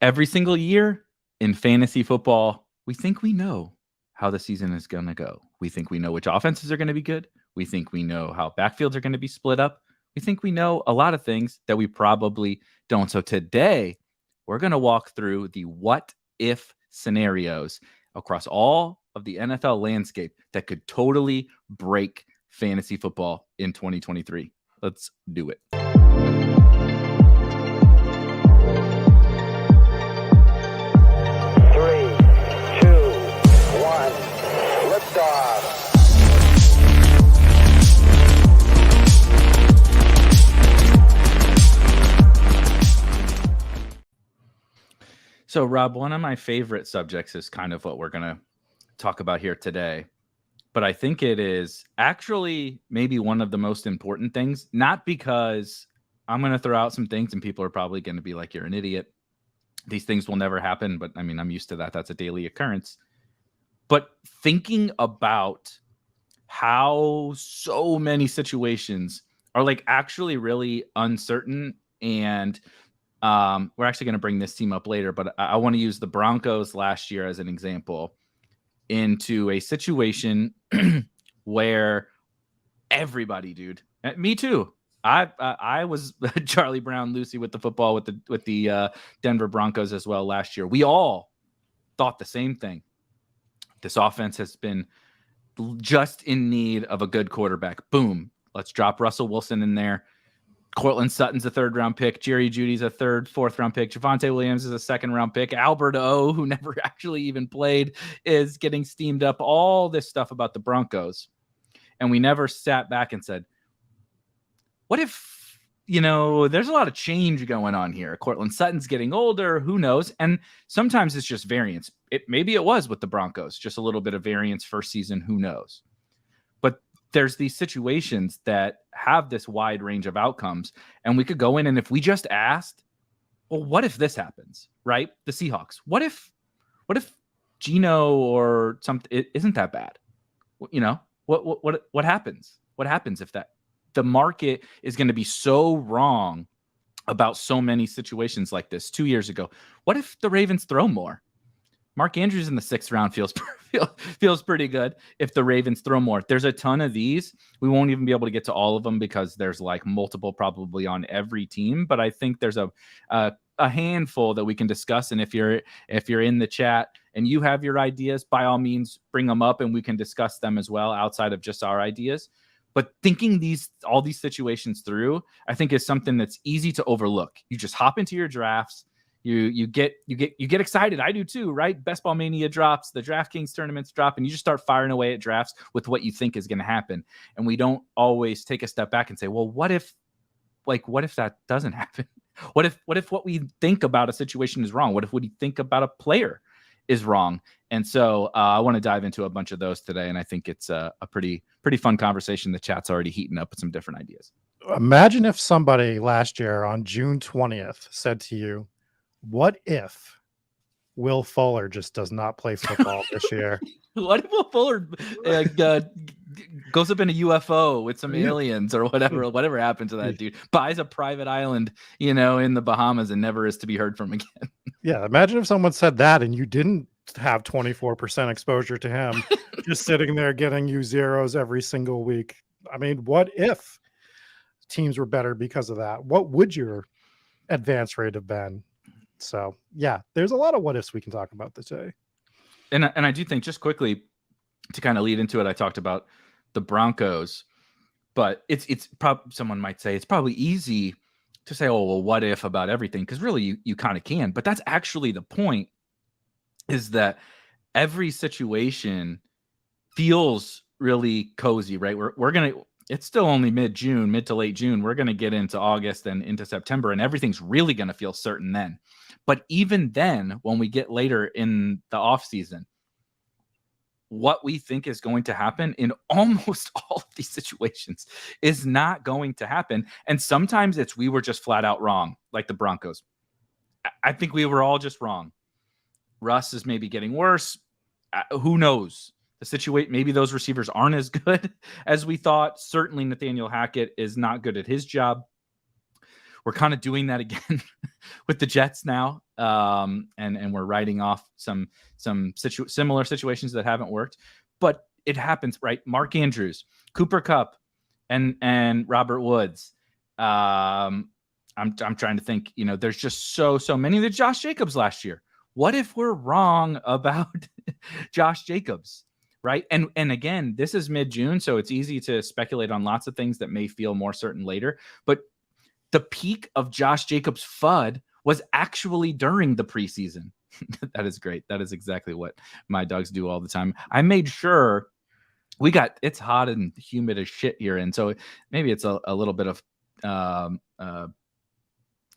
Every single year in fantasy football, we think we know how the season is going to go. We think we know which offenses are going to be good. We think we know how backfields are going to be split up. We think we know a lot of things that we probably don't. So today, we're going to walk through the what-if scenarios across all of the NFL landscape that could totally break fantasy football in 2023. Let's do it. 1, liftoff. So, Rob, one of my favorite subjects is kind of what we're going to talk about here today. But I think it is actually maybe one of the most important things, not because I'm going to throw out some things and people are probably going to be like, you're an idiot. These things will never happen. But I mean, I'm used to that. That's a daily occurrence. But thinking about how so many situations are like actually really uncertain. And we're actually going to bring this team up later, but I want to use the Broncos last year as an example into a situation where everybody, dude, me too. I was Charlie Brown, Lucy with the football with the Denver Broncos as well last year. We all thought the same thing. This offense has been just in need of a good quarterback. Boom. Let's drop Russell Wilson in there. Cortland Sutton's a third-round pick. Jerry Jeudy's a fourth-round pick. Javonte Williams is a second-round pick. Albert O, who never actually even played, is getting steamed up. All this stuff about the Broncos. And we never sat back and said, what if, there's a lot of change going on here. Cortland Sutton's getting older. Who knows? And sometimes it's just variance. Maybe it was with the Broncos, just a little bit of variance first season. Who knows? But there's these situations that have this wide range of outcomes, and we could go in and if we just asked, well, what if this happens, right? The Seahawks. What if Geno or something isn't that bad? What happens? What happens if the market is going to be so wrong about so many situations like this 2 years ago? What if the Ravens throw more? Mark Andrews in the 6th round feels pretty good if the Ravens throw more. There's a ton of these. We won't even be able to get to all of them because there's like multiple probably on every team. But I think there's a handful that we can discuss. And if you're in the chat and you have your ideas, by all means, bring them up and we can discuss them as well outside of just our ideas. But thinking all these situations through, I think is something that's easy to overlook. You just hop into your drafts. You get excited. I do too, right? Best Ball Mania drops, the DraftKings tournaments drop, and you just start firing away at drafts with what you think is going to happen. And we don't always take a step back and say, well, what if that doesn't happen? What if what we think about a situation is wrong? What if we think about a player is wrong? And so I want to dive into a bunch of those today. And I think it's a pretty fun conversation. The chat's already heating up with some different ideas. Imagine if somebody last year on June 20th said to you, what if Will Fuller just does not play football this year? What if Will Fuller goes up in a UFO with some aliens or whatever happened to that dude, buys a private island, in the Bahamas and never is to be heard from again? Yeah. Imagine if someone said that and you didn't have 24% exposure to him, just sitting there getting you zeros every single week. I mean, what if teams were better because of that? What would your advance rate have been? So yeah, there's a lot of what ifs we can talk about today. And I do think, just quickly to kind of lead into it, I talked about the Broncos, but it's someone might say it's probably easy to say, oh, well, what if about everything? Because really you kind of can, but that's actually the point, is that every situation feels really cozy, right? It's still only mid to late June. We're going to get into August and into September, and everything's really going to feel certain then. But even then, when we get later in the off season, what we think is going to happen in almost all of these situations is not going to happen. And sometimes we were just flat out wrong, like the Broncos. I think we were all just wrong. Russ is maybe getting worse. Who knows? The situation, maybe those receivers aren't as good as we thought. Certainly Nathaniel Hackett is not good at his job. we're kind of doing that again with the Jets now. And we're writing off some similar situations that haven't worked, but it happens, right? Mark Andrews, Cooper Kupp, and Robert Woods. I'm trying to think, there's just so many. The Josh Jacobs last year. What if we're wrong about Josh Jacobs, right? And again, this is mid-June, so it's easy to speculate on lots of things that may feel more certain later. But the peak of Josh Jacobs' FUD was actually during the preseason. That is great. That is exactly what my dogs do all the time. I made sure it's hot and humid as shit here, and so maybe it's a little bit of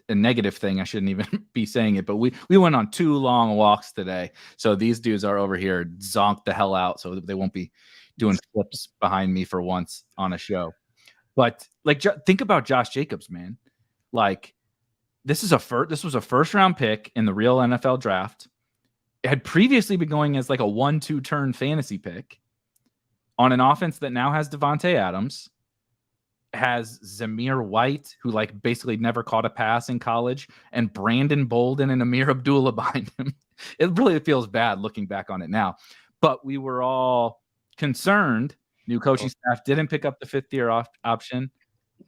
a negative thing. I shouldn't even be saying it, but we went on 2 long walks today. So these dudes are over here zonked the hell out, so they won't be doing flips behind me for once on a show. But like, think about Josh Jacobs, man. Like, this was a first round pick in the real NFL draft. It had previously been going as like a 1-2 turn fantasy pick on an offense that now has Devontae Adams, has Zamir White, who like basically never caught a pass in college, and Brandon Bolden and Amir Abdullah behind him. It really feels bad looking back on it now, but we were all concerned. New coaching staff didn't pick up the 5th-year option.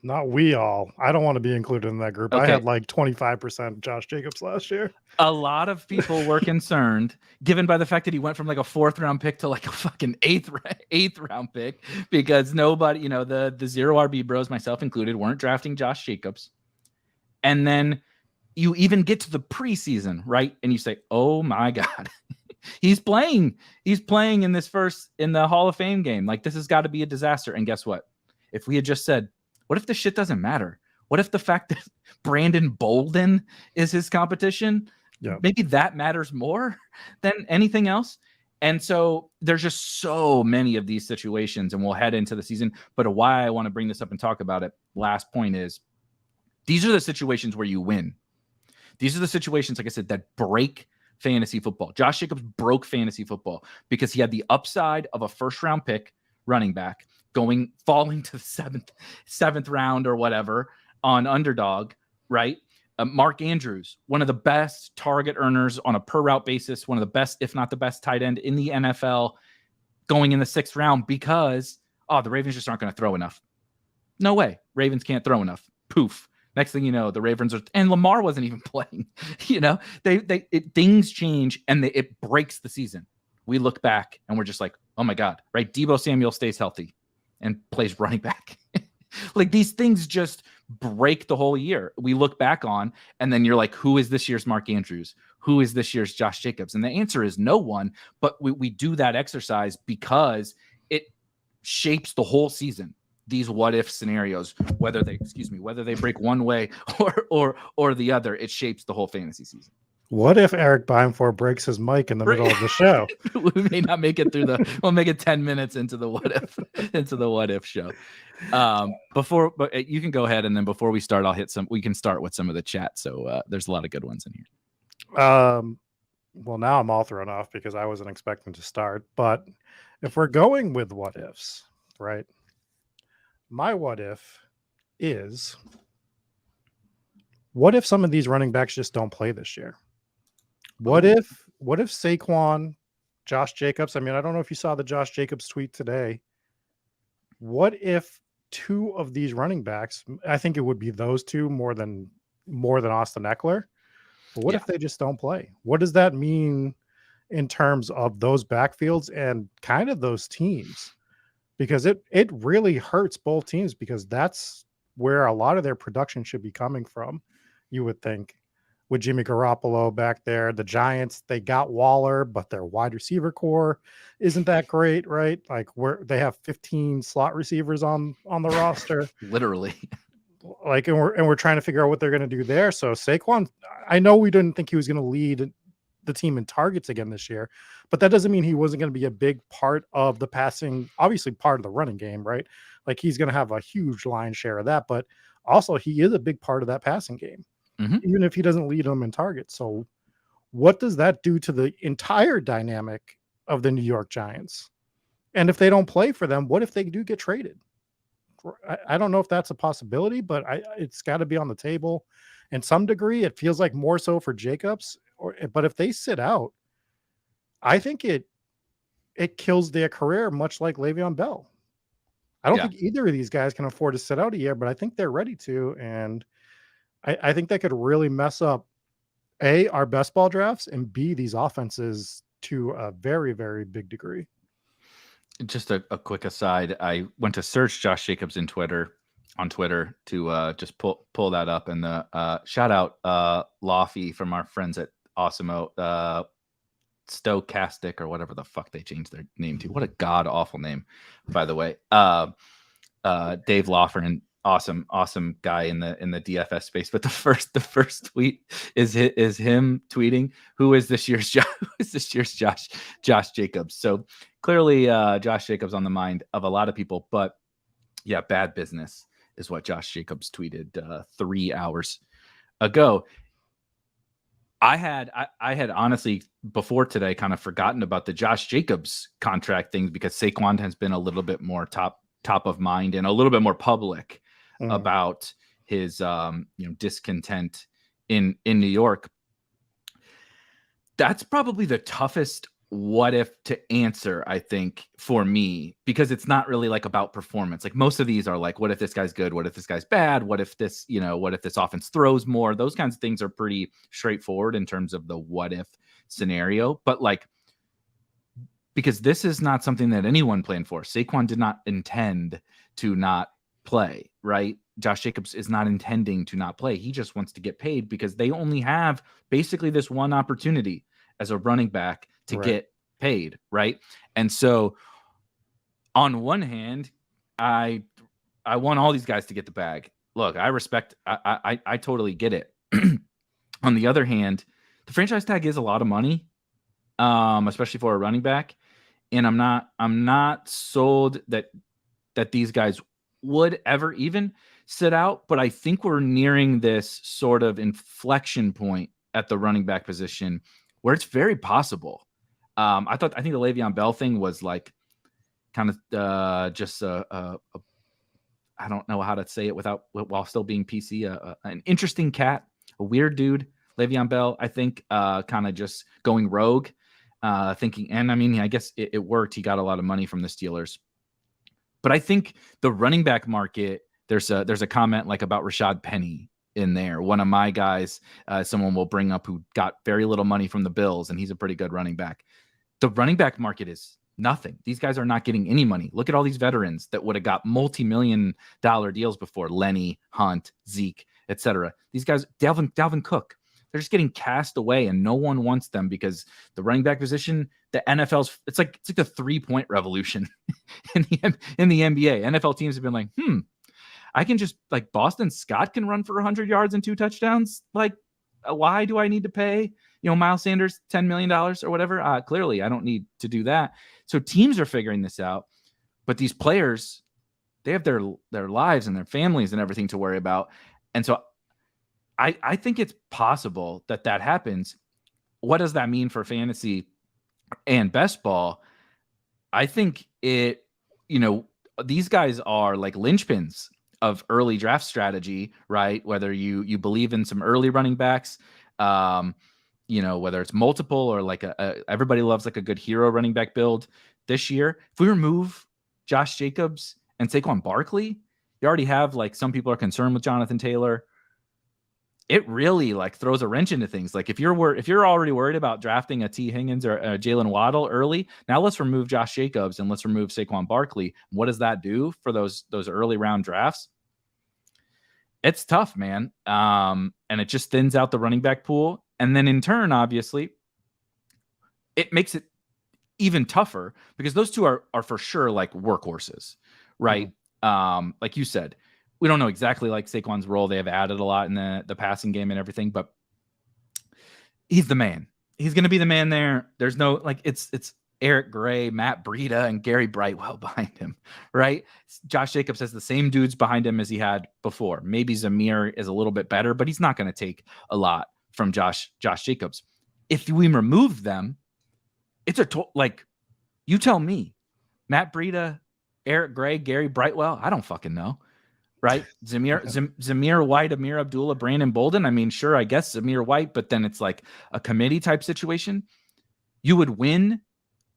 Not we all. I don't want to be included in that group. Okay. I had like 25% Josh Jacobs last year. A lot of people were concerned, given by the fact that he went from like a 4th-round pick to like a fucking 8th round pick, because nobody, the zero RB bros, myself included, weren't drafting Josh Jacobs. And then you even get to the preseason, right? And you say, oh my God, he's playing in the Hall of Fame game. Like, this has got to be a disaster. And guess what? If we had just said, what if this shit doesn't matter? What if the fact that Brandon Bolden is his competition, maybe that matters more than anything else? And so there's just so many of these situations, and we'll head into the season. But why I want to bring this up and talk about it, last point is, these are the situations where you win. These are the situations, like I said, that break fantasy football. Josh Jacobs broke fantasy football because he had the upside of a 1st-round pick running back falling to the seventh round or whatever on underdog, right? Mark Andrews, one of the best target earners on a per route basis, one of the best, if not the best tight end in the NFL, going in the 6th round because, the Ravens just aren't going to throw enough. No way. Ravens can't throw enough. Poof. Next thing you know, the Ravens are, and Lamar wasn't even playing. Things change and it breaks the season. We look back and we're just like, oh my God, right? Deebo Samuel stays healthy and plays running back. Like, these things just break the whole year. We look back on, and then you're like, who is this year's Mark Andrews? Who is this year's Josh Jacobs? And the answer is no one, but we do that exercise because it shapes the whole season. These what if scenarios, whether they break one way or the other, it shapes the whole fantasy season. What if Erik Beimfohr breaks his mic in the middle of the show? We may not make it through we'll make it 10 minutes into the what if show. But you can go ahead, and then before we start, we can start with some of the chat. So there's a lot of good ones in here. Well, now I'm all thrown off because I wasn't expecting to start, but if we're going with what ifs, right? My what if is, what if some of these running backs just don't play this year? What if Saquon, Josh Jacobs, I mean, I don't know if you saw the Josh Jacobs tweet today. What if 2 of these running backs, I think it would be those 2 more than Austin Eckler. But what if they just don't play? What does that mean in terms of those backfields and kind of those teams? Because it really hurts both teams, because that's where a lot of their production should be coming from, you would think. With Jimmy Garoppolo back there, the Giants, they got Waller, but their wide receiver core isn't that great, right? Like, they have 15 slot receivers on the roster. Literally. Like, and we're trying to figure out what they're going to do there. So Saquon, I know we didn't think he was going to lead the team in targets again this year, but that doesn't mean he wasn't going to be a big part of the passing, obviously part of the running game, right? Like, he's going to have a huge line share of that, but also he is a big part of that passing game. Even if he doesn't lead them in targets. So what does that do to the entire dynamic of the New York Giants? And if they don't play for them, what if they do get traded? I don't know if that's a possibility, but it's got to be on the table. In some degree, it feels like more so for Jacobs. But if they sit out, I think it kills their career, much like Le'Veon Bell. I don't think either of these guys can afford to sit out a year, but I think they're ready to. And I think that could really mess up A, our best ball drafts, and B, these offenses to a very, very big degree. Just a quick aside. I went to search Josh Jacobs on Twitter to just pull that up. And the shout out Laffy from our friends at Awesemo, Stochastic or whatever the fuck they changed their name to. What a god awful name, by the way. Dave Lawford, awesome guy in the DFS space. But the first tweet is him tweeting, who is this year's Josh Jacobs. So clearly Josh Jacobs on the mind of a lot of people. But yeah, bad business is what Josh Jacobs tweeted 3 hours ago. I had honestly before today kind of forgotten about the Josh Jacobs contract things because Saquon has been a little bit more top of mind and a little bit more public about his discontent in New York. That's probably the toughest what if to answer, I think, for me, because it's not really like about performance. Like most of these are like, what if this guy's good? What if this guy's bad? What if this offense throws more? Those kinds of things are pretty straightforward in terms of the what if scenario. But like, because this is not something that anyone planned for. Saquon did not intend to not play, right? Josh Jacobs is not intending to not play. He just wants to get paid because they only have basically this one opportunity as a running back to get paid, right? And so on one hand, I want all these guys to get the bag. Look, I respect, I totally get it. On the other hand, the franchise tag is a lot of money, especially for a running back. And I'm not sold that these guys would ever even sit out, but I think we're nearing this sort of inflection point at the running back position where it's very possible. I think the Le'Veon Bell thing was like kind of just I don't know how to say it while still being PC. An interesting cat, a weird dude, Le'Veon Bell. I think kind of just going rogue, thinking. And I mean, I guess it worked. He got a lot of money from the Steelers, but I think the running back market. There's a comment like about Rashad Penny in there. One of my guys, someone will bring up who got very little money from the Bills, and he's a pretty good running back. The running back market is nothing. These guys are not getting any money. Look at all these veterans that would have got multi-million-dollar deals before. Lenny, Hunt, Zeke, etc. These guys, Dalvin Cook, they're just getting cast away, and no one wants them because the running back position, the NFL's, it's like the 3-point revolution in the NBA. NFL teams have been like, I can just like Boston Scott can run for 100 yards and 2 touchdowns. Like, why do I need to pay, Miles Sanders $10 million or whatever? Clearly, I don't need to do that. So teams are figuring this out, but these players, they have their lives and their families and everything to worry about. And so I think it's possible that happens. What does that mean for fantasy and best ball? I think it, these guys are like linchpins of early draft strategy, right? Whether you believe in some early running backs, whether it's multiple or like everybody loves like a good hero running back build this year. If we remove Josh Jacobs and Saquon Barkley, you already have like some people are concerned with Jonathan Taylor. It really like throws a wrench into things. Like if you're already worried about drafting a T. Higgins or a Jalen Waddle early, now let's remove Josh Jacobs and let's remove Saquon Barkley. What does that do for those early round drafts? It's tough, man. And it just thins out the running back pool. And then in turn, obviously, it makes it even tougher because those two are for sure like workhorses, right? Mm-hmm. Like you said, we don't know exactly like Saquon's role. They have added a lot in the passing game and everything, but he's the man. He's going to be the man there. There's no like it's Eric Gray, Matt Breida, and Gary Brightwell behind him, right? Josh Jacobs has the same dudes behind him as he had before. Maybe Zamir is a little bit better, but he's not going to take a lot from Josh Jacobs. If we remove them, it's like you tell me, Matt Breida, Eric Gray, Gary Brightwell. I don't fucking know. Right? Zamir White, Amir Abdullah, Brandon Bolden. I mean, sure, I guess Zamir White, but then it's like a committee type situation. You would win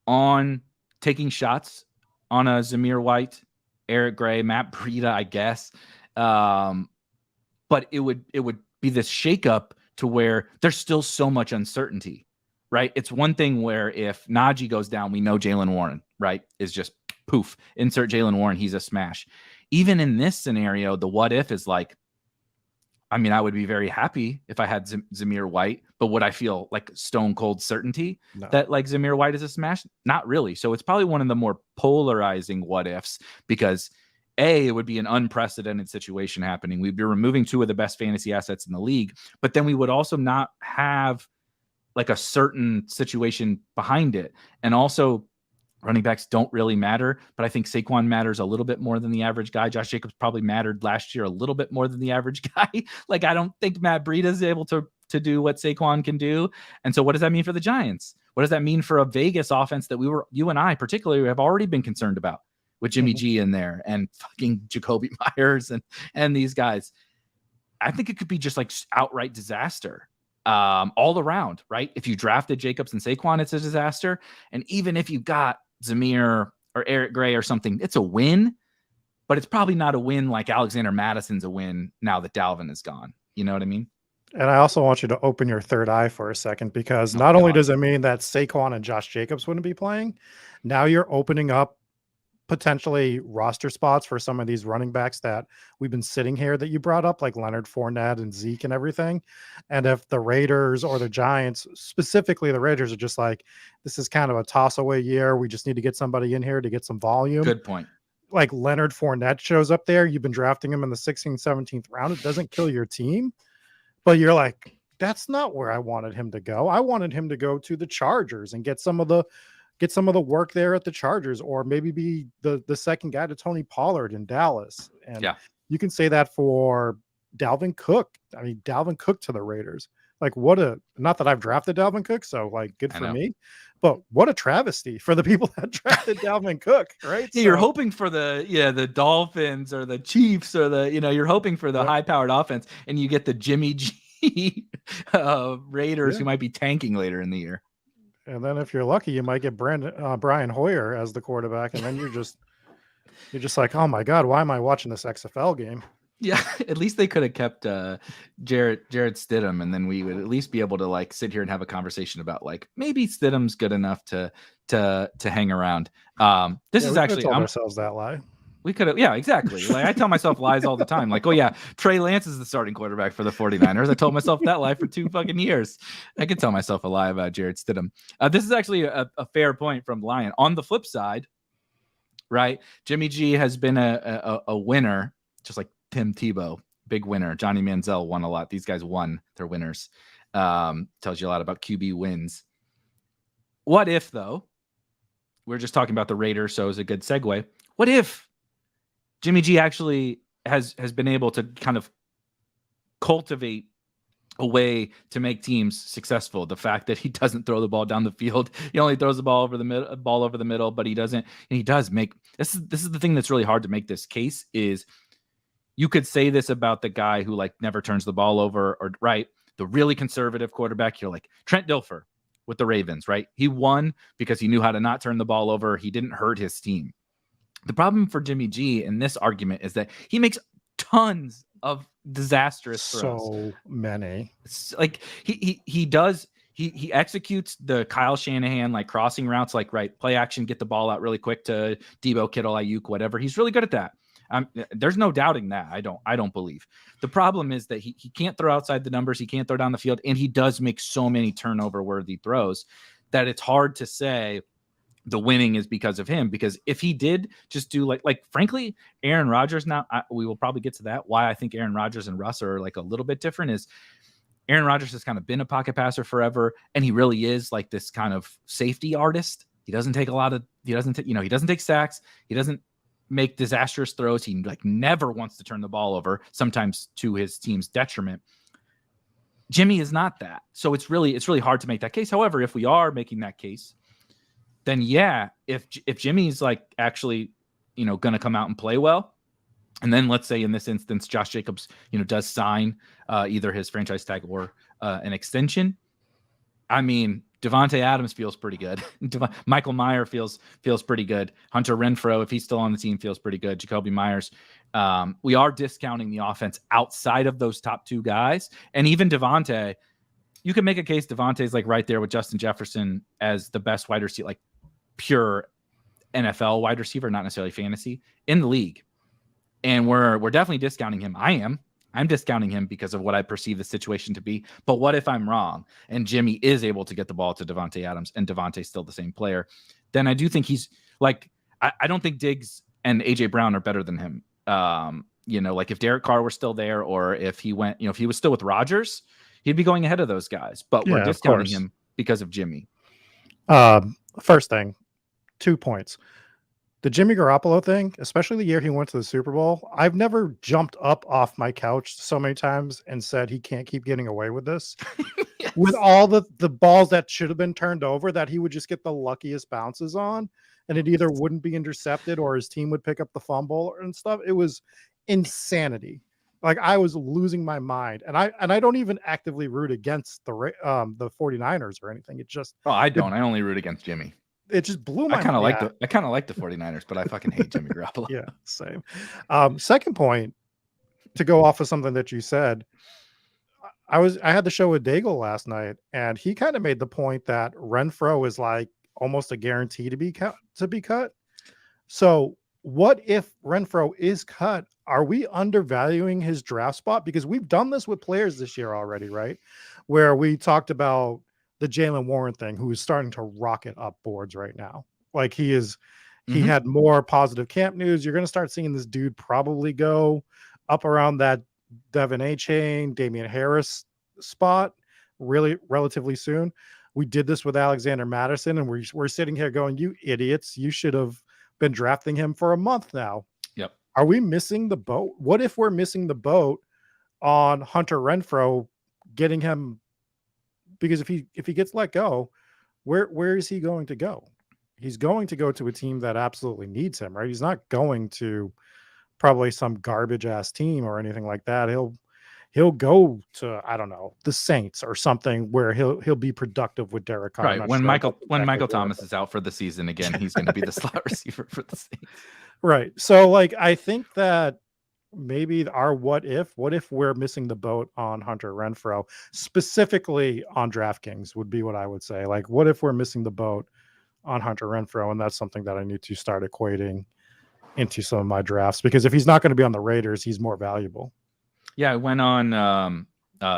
on taking shots on a Zamir White, Eric Gray, Matt Breida, I guess. But it would be this shakeup to where there's still so much uncertainty, right? It's one thing where if Najee goes down, we know Jaylen Warren, right, is just poof, insert Jaylen Warren, he's a smash. Even in this scenario, the what if is like, I mean, I would be very happy if I had Zamir White, but would I feel like stone cold certainty that like Zamir White is a smash? Not really. So it's probably one of the more polarizing what ifs because it would be an unprecedented situation happening. We'd be removing two of the best fantasy assets in the league, but then we would also not have like a certain situation behind it. And also, running backs don't really matter, but I think Saquon matters a little bit more than the average guy. Josh Jacobs probably mattered last year a little bit more than the average guy. Like, I don't think Matt Breida is able to do what Saquon can do. And so what does that mean for the Giants? What does that mean for a Vegas offense that you and I particularly have already been concerned about with Jimmy G in there and fucking Jacoby Myers and these guys? I think it could be just like outright disaster. All around, right? If you drafted Jacobs and Saquon, it's a disaster. And even if you got Zamir or Eric Gray or something, it's a win, but it's probably not a win like Alexander Madison's a win now that Dalvin is gone. You know what I mean? And I also want you to open your third eye for a second, because not only does it mean that Saquon and Josh Jacobs wouldn't be playing, now you're opening up potentially roster spots for some of these running backs that we've been sitting here that you brought up, like Leonard Fournette and Zeke and everything. And if the Raiders or the Giants, specifically the Raiders, are just like, this is kind of a toss away year, we just need to get somebody in here to get some volume. Good point. Like Leonard Fournette shows up there, you've been drafting him in the 16th, 17th round. It doesn't kill your team, but you're like, that's not where I wanted him to go. I wanted him to go to the Chargers and get some of the work there at the Chargers, or maybe be the second guy to Tony Pollard in Dallas. And you can say that for Dalvin Cook. I mean, Dalvin Cook to the Raiders. Like, not that I've drafted Dalvin Cook, so like good for me, but what a travesty for the people that drafted Dalvin Cook, right? Yeah, so, you're hoping for the Dolphins or the Chiefs or you're hoping for the high powered offense, and you get the Jimmy G Raiders who might be tanking later in the year. And then if you're lucky, you might get Brian Hoyer as the quarterback. And then you're just like, oh my God, why am I watching this XFL game? Yeah, at least they could have kept Jarrett Stidham, and then we would at least be able to like sit here and have a conversation about like maybe Stidham's good enough to hang around. This is actually ourselves that lie. We could have, yeah, exactly. Like I tell myself lies all the time. Like, oh yeah, Trey Lance is the starting quarterback for the 49ers. I told myself that lie for 2 fucking years. I could tell myself a lie about Jarrett Stidham. This is actually a fair point from Lion. On the flip side, right? Jimmy G has been a winner, just like Tim Tebow, big winner. Johnny Manziel won a lot. These guys won. They're winners. Tells you a lot about QB wins. What if, though? We're just talking about the Raiders, so it's a good segue. What if Jimmy G actually has been able to kind of cultivate a way to make teams successful? The fact that he doesn't throw the ball down the field, he only throws the ball over the middle, but he doesn't. And he does make this is the thing that's really hard to make this case. Is you could say this about the guy who like never turns the ball over, or right, the really conservative quarterback. You're like Trent Dilfer with the Ravens, right? He won because he knew how to not turn the ball over. He didn't hurt his team. The problem for Jimmy G in this argument is that he makes tons of disastrous throws. So many. It's like he does. He executes the Kyle Shanahan like crossing routes, like right play action, get the ball out really quick to Debo, Kittle, Ayuk, whatever. He's really good at that. There's no doubting that. I don't believe. The problem is that he can't throw outside the numbers. He can't throw down the field, and he does make so many turnover worthy throws that it's hard to say the winning is because of him. Because if he did just do like frankly, Aaron Rodgers, now we will probably get to that. Why I think Aaron Rodgers and Russ are like a little bit different is Aaron Rodgers has kind of been a pocket passer forever, and he really is like this kind of safety artist. He doesn't take he doesn't take sacks. He doesn't make disastrous throws. He like never wants to turn the ball over, sometimes to his team's detriment. Jimmy is not that. So it's really hard to make that case. However, if we are making that case, then yeah, if Jimmy's like actually going to come out and play well. And then let's say in this instance, Josh Jacobs, does sign either his franchise tag or an extension. I mean, Devontae Adams feels pretty good. Michael Mayer feels pretty good. Hunter Renfro, if he's still on the team, feels pretty good. Jacoby Myers. We are discounting the offense outside of those top two guys. And even Devontae, you can make a case Devontae's like right there with Justin Jefferson as the best wide receiver, like pure NFL wide receiver, not necessarily fantasy, in the league. And we're definitely discounting him. I'm discounting him because of what I perceive the situation to be. But what if I'm wrong and Jimmy is able to get the ball to Devontae Adams and Devontae's still the same player? Then I do think he's like, I don't think Diggs and AJ Brown are better than him. Like if Derek Carr were still there, or if he went, if he was still with Rodgers, he'd be going ahead of those guys. But we're discounting him because of Jimmy. First thing, 2 points. The Jimmy Garoppolo thing, especially the year he went to the Super Bowl, I've never jumped up off my couch so many times and said he can't keep getting away with this. Yes. With all the balls that should have been turned over that he would just get the luckiest bounces on, and it either wouldn't be intercepted or his team would pick up the fumble and stuff. It was insanity. Like, I was losing my mind. And I don't even actively root against the 49ers or anything. It just I don't. I only root against Jimmy. It just blew my mind. I kind of like the 49ers, but I fucking hate Jimmy Garoppolo. Yeah, same. Second point, to go off of something that you said, I had the show with Daigle last night, and he kind of made the point that Renfro is like almost a guarantee to be cut. So what if Renfro is cut? Are we undervaluing his draft spot? Because we've done this with players this year already, right? Where we talked about the Jaylen Warren thing, who is starting to rocket up boards right now. Like he had more positive camp news. You're going to start seeing this dude probably go up around that Devin A. Chain, Damian Harris spot really relatively soon. We did this with Alexander Madison, and we're sitting here going, you idiots, you should have been drafting him for a month now. Yep. Are we missing the boat? What if we're missing the boat on Hunter Renfro, getting him? Because if he gets let go, where is he going to go? He's going to go to a team that absolutely needs him, right? He's not going to probably some garbage ass team or anything like that. He'll go to, I don't know, the Saints or something where he'll be productive with Derek Carr. Right. When Michael Thomas is out for the season again, he's going to be the slot receiver for the Saints. Right. So like, I think that maybe our what if we're missing the boat on Hunter Renfro, specifically on DraftKings, would be what I would say. Like, what if we're missing the boat on Hunter Renfro? And that's something that I need to start equating into some of my drafts, because if he's not going to be on the Raiders, he's more valuable. Yeah, I went on,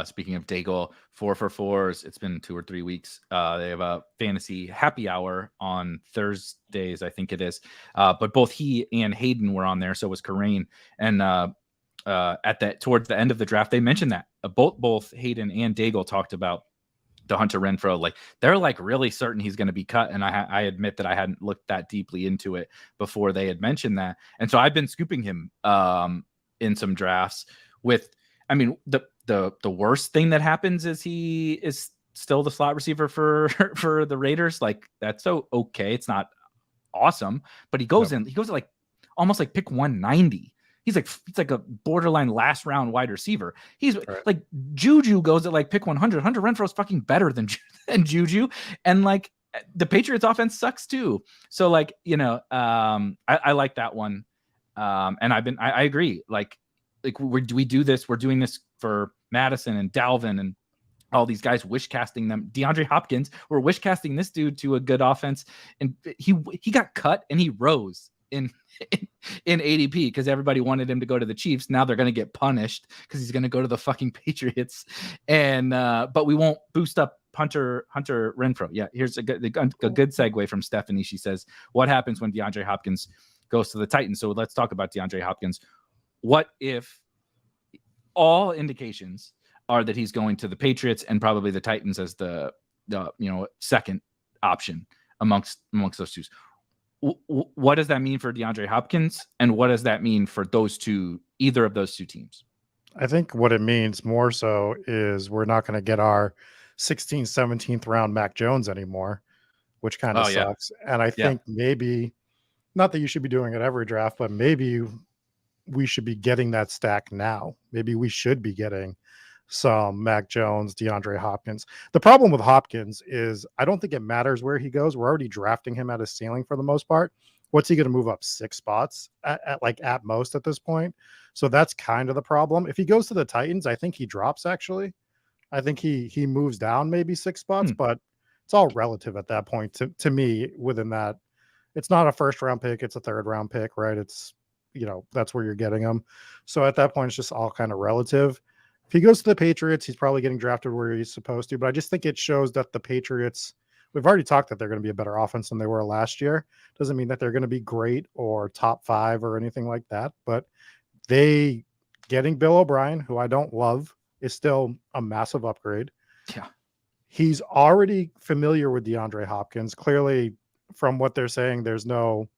speaking of Daigle, 4 for 4s. It's been 2 or 3 weeks. They have a fantasy happy hour on Thursdays, I think it is. But both he and Hayden were on there. So was Karain. And towards the end of the draft, they mentioned that both Hayden and Daigle talked about the Hunter Renfro. Like, they're like really certain he's going to be cut. And I admit that I hadn't looked that deeply into it before they had mentioned that. And so I've been scooping him in some drafts. The worst thing that happens is he is still the slot receiver for the Raiders. Like, that's so okay. It's not awesome, but he goes at like almost like pick 190. He's like a borderline last round wide receiver. He's right. Like Juju goes at like pick 100. Hunter Renfro is fucking better than Juju, and like the Patriots offense sucks too. So like, I like that one, and I agree. Like we do this. We're doing this for Madison and Dalvin and all these guys, wish casting them. DeAndre Hopkins, we're wish casting this dude to a good offense, and he got cut and he rose in ADP because everybody wanted him to go to the Chiefs. Now they're going to get punished because he's going to go to the fucking Patriots, and but we won't boost up Hunter Renfro. Yeah, here's a good segue from Stephanie. She says, "What happens when DeAndre Hopkins goes to the Titans?" So let's talk about DeAndre Hopkins. What if all indications are that he's going to the Patriots and probably the Titans as the second option amongst those two? What does that mean for DeAndre Hopkins, and what does that mean for either of those two teams? I think what it means more so is we're not going to get our 16th, 17th round Mac Jones anymore, which kind of sucks. Yeah. And I think maybe not that you should be doing it every draft, but maybe we should be getting that stack now. Maybe we should be getting some Mac Jones, DeAndre Hopkins. The problem with Hopkins is I don't think it matters where he goes. We're already drafting him at his ceiling for the most part. What's he going to move up 6 spots at most at this point? So that's kind of the problem. If he goes to the Titans, I think he drops actually. I think he moves down maybe 6 spots, but it's all relative at that point to me within that. It's not a first round pick, it's a third round pick, right? It's, that's where you're getting him. So at that point, it's just all kind of relative. If he goes to the Patriots, he's probably getting drafted where he's supposed to, but I just think it shows that the Patriots, we've already talked that they're going to be a better offense than they were last year. Doesn't mean that they're going to be great or top 5 or anything like that, but they getting Bill O'Brien, who I don't love, is still a massive upgrade. Yeah. He's already familiar with DeAndre Hopkins. Clearly, from what they're saying, there's no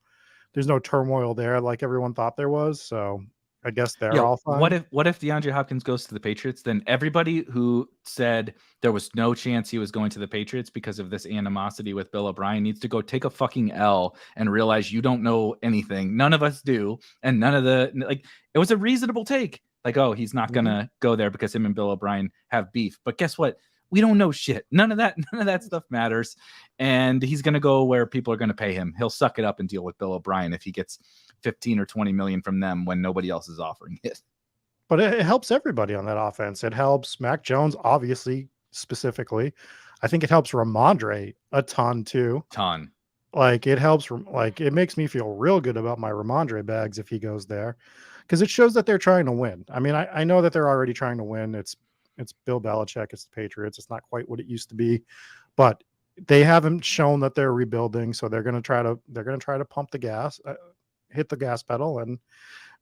turmoil there like everyone thought there was. So I guess they're all fine. What if DeAndre Hopkins goes to the Patriots? Then everybody who said there was no chance he was going to the Patriots because of this animosity with Bill O'Brien needs to go take a fucking L and realize you don't know anything. None of us do. And it was a reasonable take. Like, oh, he's not gonna go there because him and Bill O'Brien have beef. But guess what? We don't know shit. None of that stuff matters. And he's gonna go where people are gonna pay him. He'll suck it up and deal with Bill O'Brien if he gets 15 or 20 million from them when nobody else is offering it. But it helps everybody on that offense. It helps Mac Jones, obviously, specifically. I think it helps Ramondre a ton too. Like it helps, like it makes me feel real good about my Ramondre bags if he goes there, because it shows that they're trying to win. I mean, I know that they're already trying to win. It's Bill Belichick, it's the Patriots. It's not quite what it used to be, but they haven't shown that they're rebuilding. So they're going to try to pump the gas, hit the gas pedal, and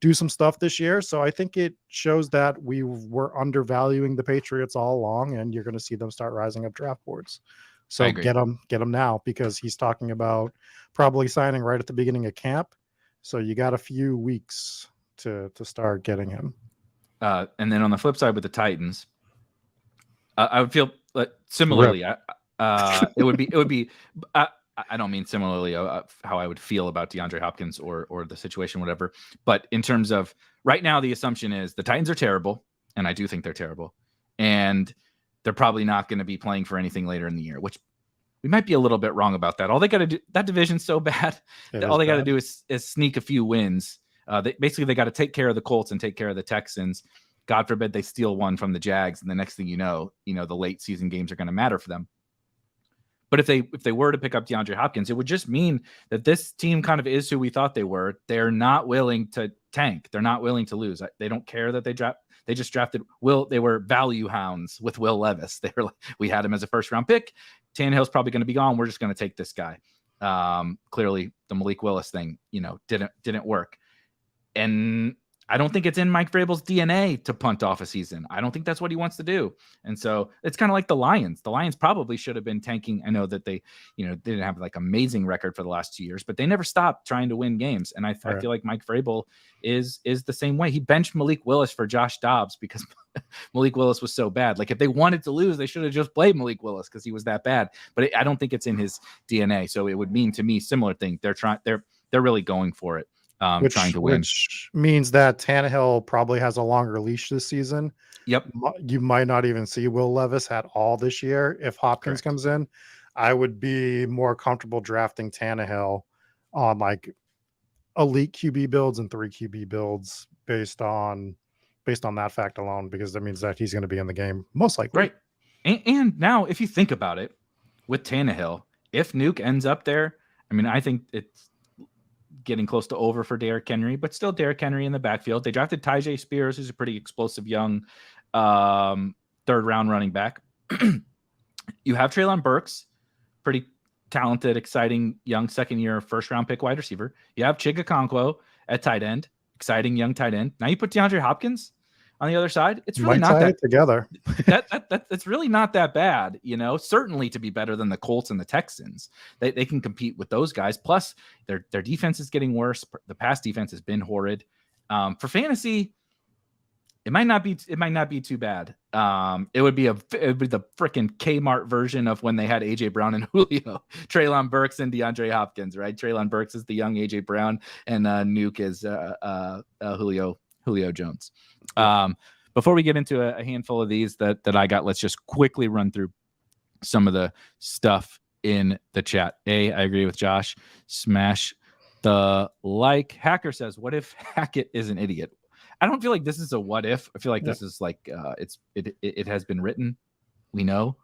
do some stuff this year. So I think it shows that we were undervaluing the Patriots all along, and you're going to see them start rising up draft boards. So get them now, because he's talking about probably signing right at the beginning of camp. So you got a few weeks to start getting him. And then on the flip side with the Titans, I would feel similarly. It would be. I don't mean similarly how I would feel about DeAndre Hopkins or the situation, whatever. But in terms of right now, the assumption is the Titans are terrible, and I do think they're terrible, and they're probably not going to be playing for anything later in the year, which we might be a little bit wrong about that. All they got to do, that division's so bad, all they got to do is sneak a few wins. They got to take care of the Colts and take care of the Texans. God forbid they steal one from the Jags, and the next thing you know, the late season games are going to matter for them. But if they were to pick up DeAndre Hopkins, it would just mean that this team kind of is who we thought they were. They're not willing to tank. They're not willing to lose. They don't care that they just drafted Will. They were value hounds with Will Levis. They were like, we had him as a first round pick. Tannehill's probably going to be gone. We're just going to take this guy. Clearly the Malik Willis thing, didn't work. And I don't think it's in Mike Vrabel's DNA to punt off a season. I don't think that's what he wants to do. And so it's kind of like the Lions. The Lions probably should have been tanking. I know that they, didn't have like amazing record for the last 2 years, but they never stopped trying to win games. And I feel like Mike Vrabel is the same way. He benched Malik Willis for Josh Dobbs because Malik Willis was so bad. Like if they wanted to lose, they should have just played Malik Willis because he was that bad. But I don't think it's in his DNA. So it would mean to me similar thing. They're really going for it. Trying to win. Which means that Tannehill probably has a longer leash this season. Yep. You might not even see Will Levis at all this year. If Hopkins comes in, I would be more comfortable drafting Tannehill on like elite QB builds and 3 QB builds based on that fact alone, because that means that he's going to be in the game most likely. Right. And now if you think about it with Tannehill, if Nuke ends up there, I mean, I think it's getting close to over for Derrick Henry, but still Derrick Henry in the backfield. They drafted Tyjae Spears, who's a pretty explosive young third-round running back. You have Treylon Burks, pretty talented, exciting young second-year first-round pick wide receiver. You have Chig Okonkwo at tight end, exciting young tight end. Now you put DeAndre Hopkins on the other side. It's really not that together. That's really not that bad, certainly to be better than the Colts and the Texans. They can compete with those guys. Plus their defense is getting worse. The pass defense has been horrid. For fantasy, It might not be too bad. It would be the freaking Kmart version of when they had AJ Brown and Julio, Treylon Burks and DeAndre Hopkins, right? Treylon Burks is the young AJ Brown, and Nuke is Julio Jones. Before we get into a handful of these that I got, let's just quickly run through some of the stuff in the chat. I agree with Josh. Smash the like. Hacker says, what if Hackett is an idiot? I don't feel like this is a what if. I feel like this is like it has been written. We know.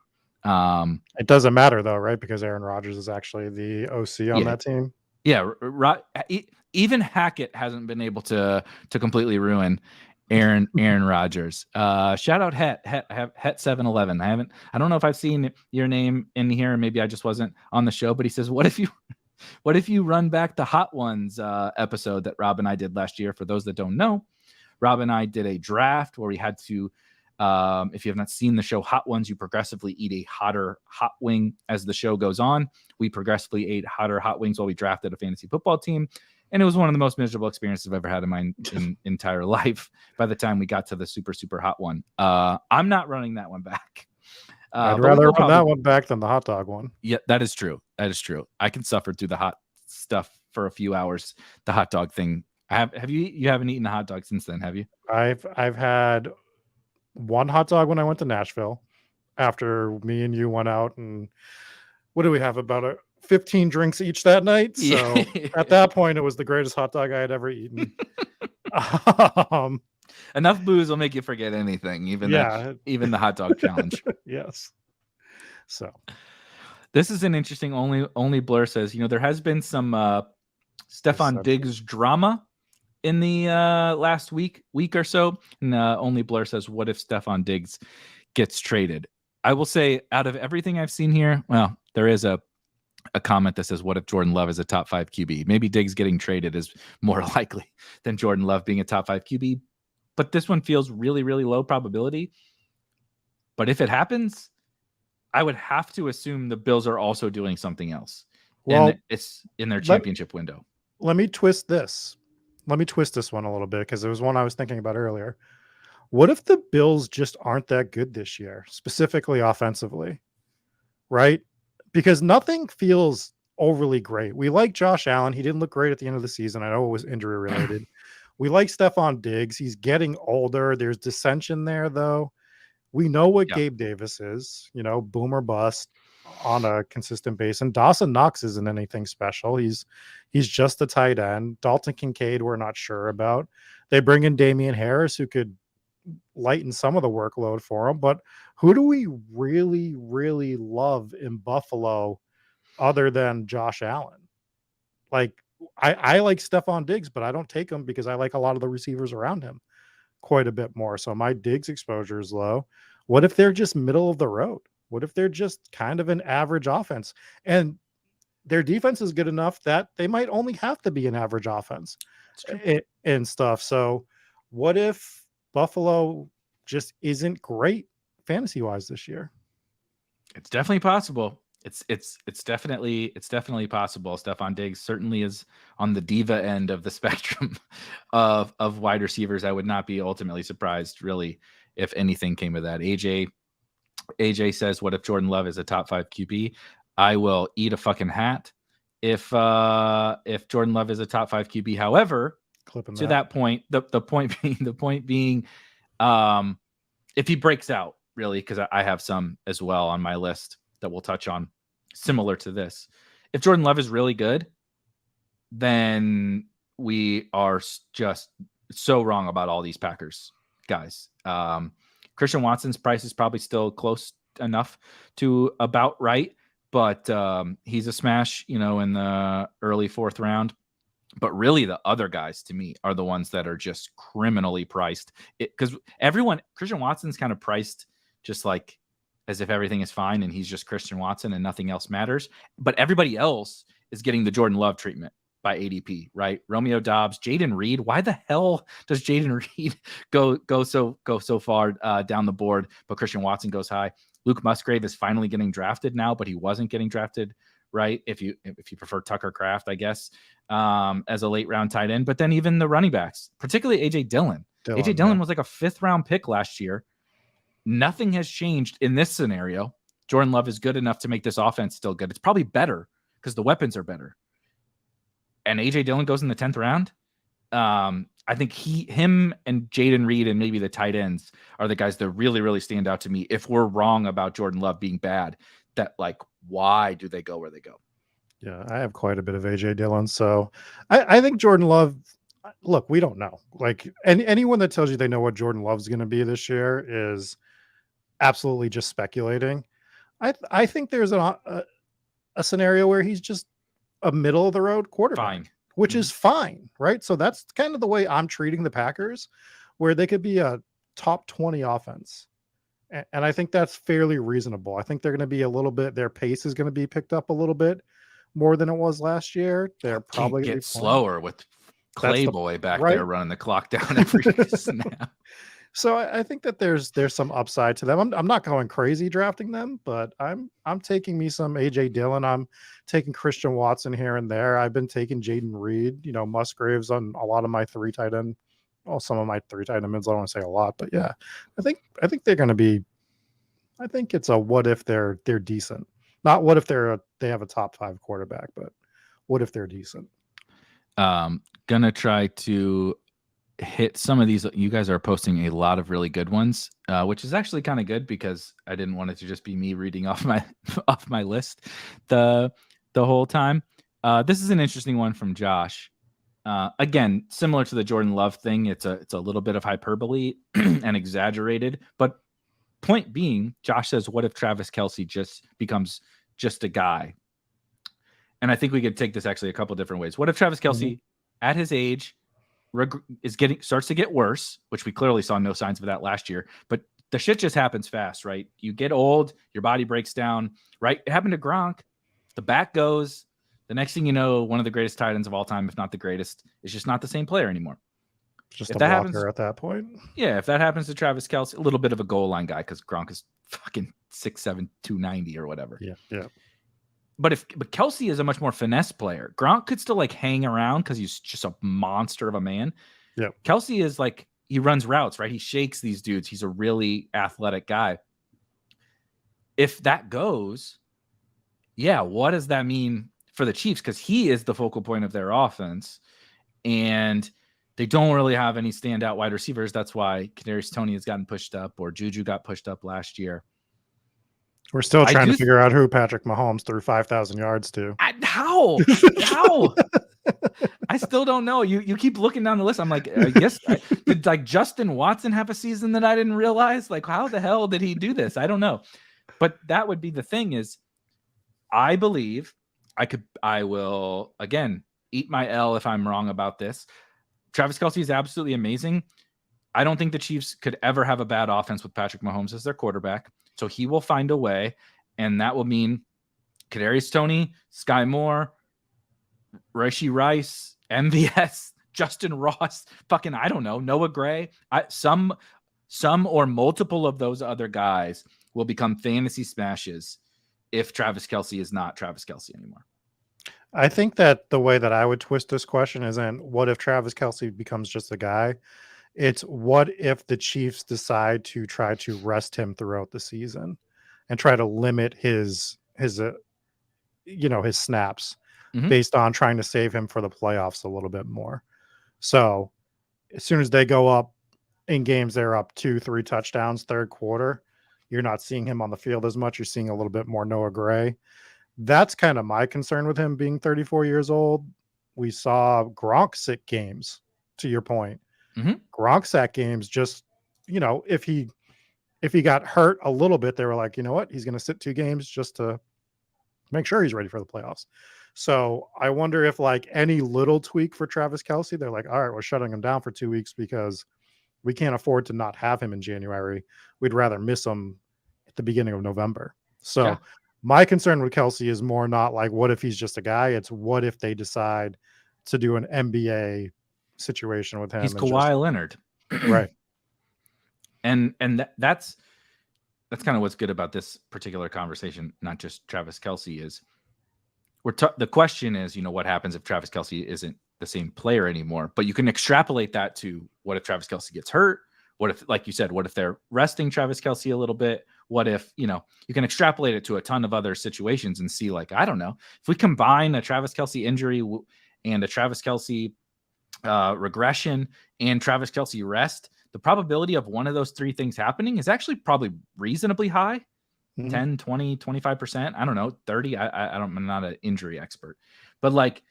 It doesn't matter though, right? Because Aaron Rodgers is actually the OC on that team. Yeah, even Hackett hasn't been able to completely ruin Aaron Rodgers. Shout out Het 711. I don't know if I've seen your name in here, and maybe I just wasn't on the show, but he says, what if you run back the Hot Ones episode that Rob and I did last year? For those that don't know, Rob and I did a draft where we had to, if you have not seen the show Hot Ones, you progressively eat a hotter hot wing as the show goes on. We progressively ate hotter hot wings while we drafted a fantasy football team. And it was one of the most miserable experiences I've ever had in my entire life by the time we got to the super, super hot one. I'm not running that one back. I'd rather run that one back than the hot dog one. Yeah, that is true. I can suffer through the hot stuff for a few hours. The hot dog thing. You haven't eaten a hot dog since then, have you? I've had one hot dog when I went to Nashville after me and you went out, and what do we have, about 15 drinks each that night? So at that point, it was the greatest hot dog I had ever eaten. Enough booze will make you forget anything, even the hot dog challenge. Yes. So this is an interesting. Only Blur says, there has been some Stephon Diggs drama in the last week or so. And Only Blur says, what if Stephon Diggs gets traded? I will say, out of everything I've seen here, well, there is a comment that says, what if Jordan Love is a top 5 QB? Maybe Diggs getting traded is more likely than Jordan Love being a top 5 QB. But this one feels really, really low probability. But if it happens, I would have to assume the Bills are also doing something else. Well, and it's in their championship window. Let me twist this. Let me twist this one a little bit, because it was one I was thinking about earlier. What if the Bills just aren't that good this year, specifically offensively? Right? Because nothing feels overly great. We like Josh Allen. He didn't look great at the end of the season. I know it was injury related. We like Stephon Diggs. He's getting older. There's dissension there, though. We know what Gabe Davis is, boom or bust on a consistent basis. And Dawson Knox isn't anything special. He's just a tight end. Dalton Kincaid, we're not sure about. They bring in Damian Harris, who could lighten some of the workload for him. But who do we really, really love in Buffalo other than Josh Allen? Like, I like Stephon Diggs, but I don't take him because I like a lot of the receivers around him quite a bit more. So my Diggs exposure is low. What if they're just middle of the road? What if they're just kind of an average offense, and their defense is good enough that they might only have to be an average offense and stuff? So what if Buffalo just isn't great fantasy wise this year? It's definitely possible. It's definitely possible. Stephon Diggs certainly is on the diva end of the spectrum of wide receivers. I would not be ultimately surprised, really, if anything came of that. AJ says, what if Jordan Love is a top 5 QB? I will eat a fucking hat if Jordan Love is a top 5 QB. However, that point, the point being, if he breaks out, really, because I have some as well on my list that we'll touch on similar to this. If Jordan Love is really good, then we are just so wrong about all these Packers guys. Christian Watson's price is probably still close enough to about right, but he's a smash, in the early 4th round. But really, the other guys to me are the ones that are just criminally priced, because Christian Watson's kind of priced just like as if everything is fine and he's just Christian Watson and nothing else matters. But everybody else is getting the Jordan Love treatment by ADP, right? Romeo Doubs, Jaden Reed. Why the hell does Jaden Reed go so far down the board, but Christian Watson goes high? Luke Musgrave is finally getting drafted now, but he wasn't getting drafted, right? If you prefer Tucker Kraft, I guess, as a late round tight end. But then even the running backs, particularly AJ Dillon, AJ Dillon was like a 5th round pick last year. Nothing has changed in this scenario. Jordan Love is good enough to make this offense still good. It's probably better because the weapons are better. And AJ Dillon goes in the 10th round. I think him and Jaden Reed and maybe the tight ends are the guys that really, really stand out to me. If we're wrong about Jordan Love being bad, that like, why do they go where they go? Yeah, I have quite a bit of AJ Dillon. So I think Jordan Love, look, we don't know. Like anyone that tells you they know what Jordan Love's going to be this year is absolutely just speculating. I think there's a scenario where he's just a middle of the road quarterback, which is fine, right? So that's kind of the way I'm treating the Packers, where they could be a top 20 offense. And I think that's fairly reasonable. I think they're going to be a little bit, their pace is going to be picked up a little bit more than it was last year. They're probably going to get slower with Clayboy back there running the clock down every snap. So I think that there's some upside to them. I'm not going crazy drafting them, but I'm taking me some AJ Dillon. I'm taking Christian Watson here and there. I've been taking Jaden Reed, Musgraves on a lot of my 3 tight end. Well, some of my 3 tight end mids. I don't want to say a lot, but yeah, I think they're going to be. I think it's a what if they're decent, not what if they have a top 5 quarterback, but what if they're decent. Gonna try to hit some of these. You guys are posting a lot of really good ones, which is actually kind of good because I didn't want it to just be me reading off my list the whole time. This is an interesting one from Josh. Again, similar to the Jordan Love thing, it's a little bit of hyperbole and exaggerated, but point being, Josh says, what if Travis Kelce just becomes just a guy? And I think we could take this actually a couple different ways. What if Travis Kelce at his age starts to get worse, which we clearly saw no signs of that last year, but the shit just happens fast, right? You get old, your body breaks down, right? It happened to Gronk. The back goes. The next thing you know, one of the greatest tight ends of all time, if not the greatest, is just not the same player anymore. Just a blocker at that point. Yeah, if that happens to Travis Kelce, a little bit of a goal line guy because Gronk is fucking 6'7", 290 or whatever. Yeah. But Kelce is a much more finesse player. Gronk could still like hang around because he's just a monster of a man. Yeah. Kelce is like, he runs routes, right? He shakes these dudes. He's a really athletic guy. If that goes, yeah, what does that mean for the Chiefs? Because he is the focal point of their offense. And they don't really have any standout wide receivers. That's why Kadarius Toney has gotten pushed up, or Juju got pushed up last year. We're still trying to figure out who Patrick Mahomes threw 5,000 yards to. How? I still don't know. You keep looking down the list. I'm like, I guess did like Justin Watson have a season that I didn't realize? Like, how the hell did he do this? I don't know. But that would be the thing is, I believe I will again eat my L if I'm wrong about this. Travis Kelce is absolutely amazing. I don't think the Chiefs could ever have a bad offense with Patrick Mahomes as their quarterback. So he will find a way, and that will mean Kadarius Toney, Sky Moore, Rashee Rice, MVS, Justin Ross, fucking, I don't know, Noah Gray. Some or multiple of those other guys will become fantasy smashes if Travis Kelce is not Travis Kelce anymore. I think that the way that I would twist this question isn't what if Travis Kelce becomes just a guy. It's what if the Chiefs decide to try to rest him throughout the season and try to limit his snaps based on trying to save him for the playoffs a little bit more. So as soon as they go up in games, they're up 2-3 touchdowns, third quarter. You're not seeing him on the field as much. You're seeing a little bit more Noah Gray. That's kind of my concern with him being 34 years old. We saw Gronk sit games, to your point. Gronk sat games just, if he got hurt a little bit, they were like, you know what? He's going to sit 2 games just to make sure he's ready for the playoffs. So I wonder if like any little tweak for Travis Kelce, they're like, all right, we're shutting him down for 2 weeks because we can't afford to not have him in January. We'd rather miss him at the beginning of November. So my concern with Kelce is more not like, what if he's just a guy? It's what if they decide to do an NBA situation with him? He's Kawhi Leonard. Right. And that's kind of what's good about this particular conversation, not just Travis Kelce, is the question is, what happens if Travis Kelce isn't the same player anymore. But you can extrapolate that to what if Travis Kelce gets hurt? What if, like you said, what if they're resting Travis Kelce a little bit? What if, you can extrapolate it to a ton of other situations and see, like, I don't know, if we combine a Travis Kelce injury and a Travis Kelce regression and Travis Kelce rest, the probability of one of those three things happening is actually probably reasonably high. 10, 20, 25%. I don't know, 30. I'm not an injury expert, but like,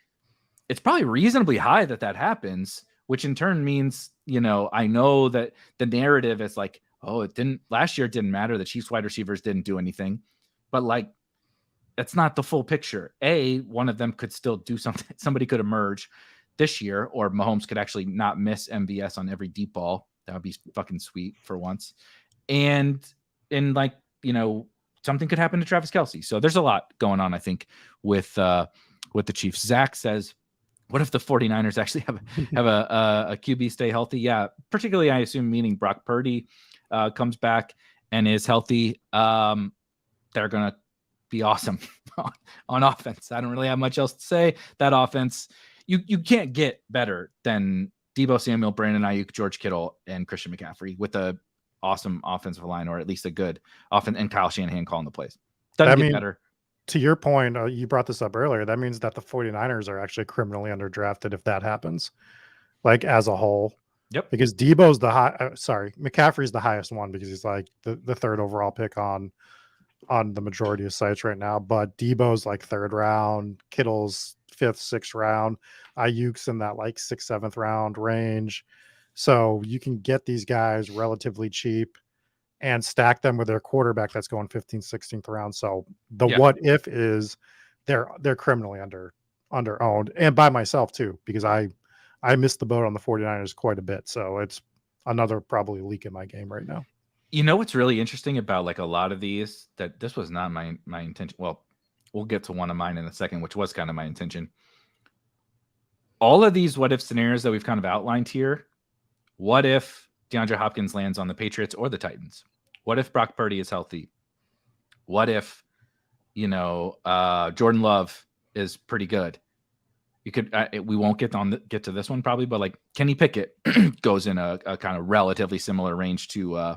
it's probably reasonably high that happens, which in turn means, I know that the narrative is like, oh, last year it didn't matter. The Chiefs wide receivers didn't do anything, but like, that's not the full picture. One of them could still do something. Somebody could emerge this year, or Mahomes could actually not miss MVS on every deep ball. That would be fucking sweet for once. And like, something could happen to Travis Kelce. So there's a lot going on, I think, with the Chiefs. Zach says, what if the 49ers actually have a QB stay healthy? Yeah, particularly, I assume, meaning Brock Purdy comes back and is healthy. They're going to be awesome on offense. I don't really have much else to say. That offense, you can't get better than Deebo Samuel, Brandon Ayuk, George Kittle, and Christian McCaffrey with a awesome offensive line, or at least a good offense, and Kyle Shanahan calling the plays. Doesn't get better. To your point, you brought this up earlier. That means that the 49ers are actually criminally underdrafted if that happens, like as a whole. Yep. Because Debo's McCaffrey's the highest one because he's like the third overall pick on the majority of sites right now. But Debo's like third round, Kittle's fifth, sixth round, Ayuk's in that like sixth, seventh round range. So you can get these guys relatively cheap and stack them with their quarterback that's going 15th, 16th round. So what if is they're criminally under owned, and by myself too, because I missed the boat on the 49ers quite a bit. So it's another probably leak in my game right now. What's really interesting about like a lot of these, that this was not my intention. Well, we'll get to one of mine in a second, which was kind of my intention. All of these what if scenarios that we've kind of outlined here. What if DeAndre Hopkins lands on the Patriots or the Titans? What if Brock Purdy is healthy? What if, Jordan Love is pretty good? You could, we won't get to this one probably, but like Kenny Pickett goes in a kind of relatively similar range to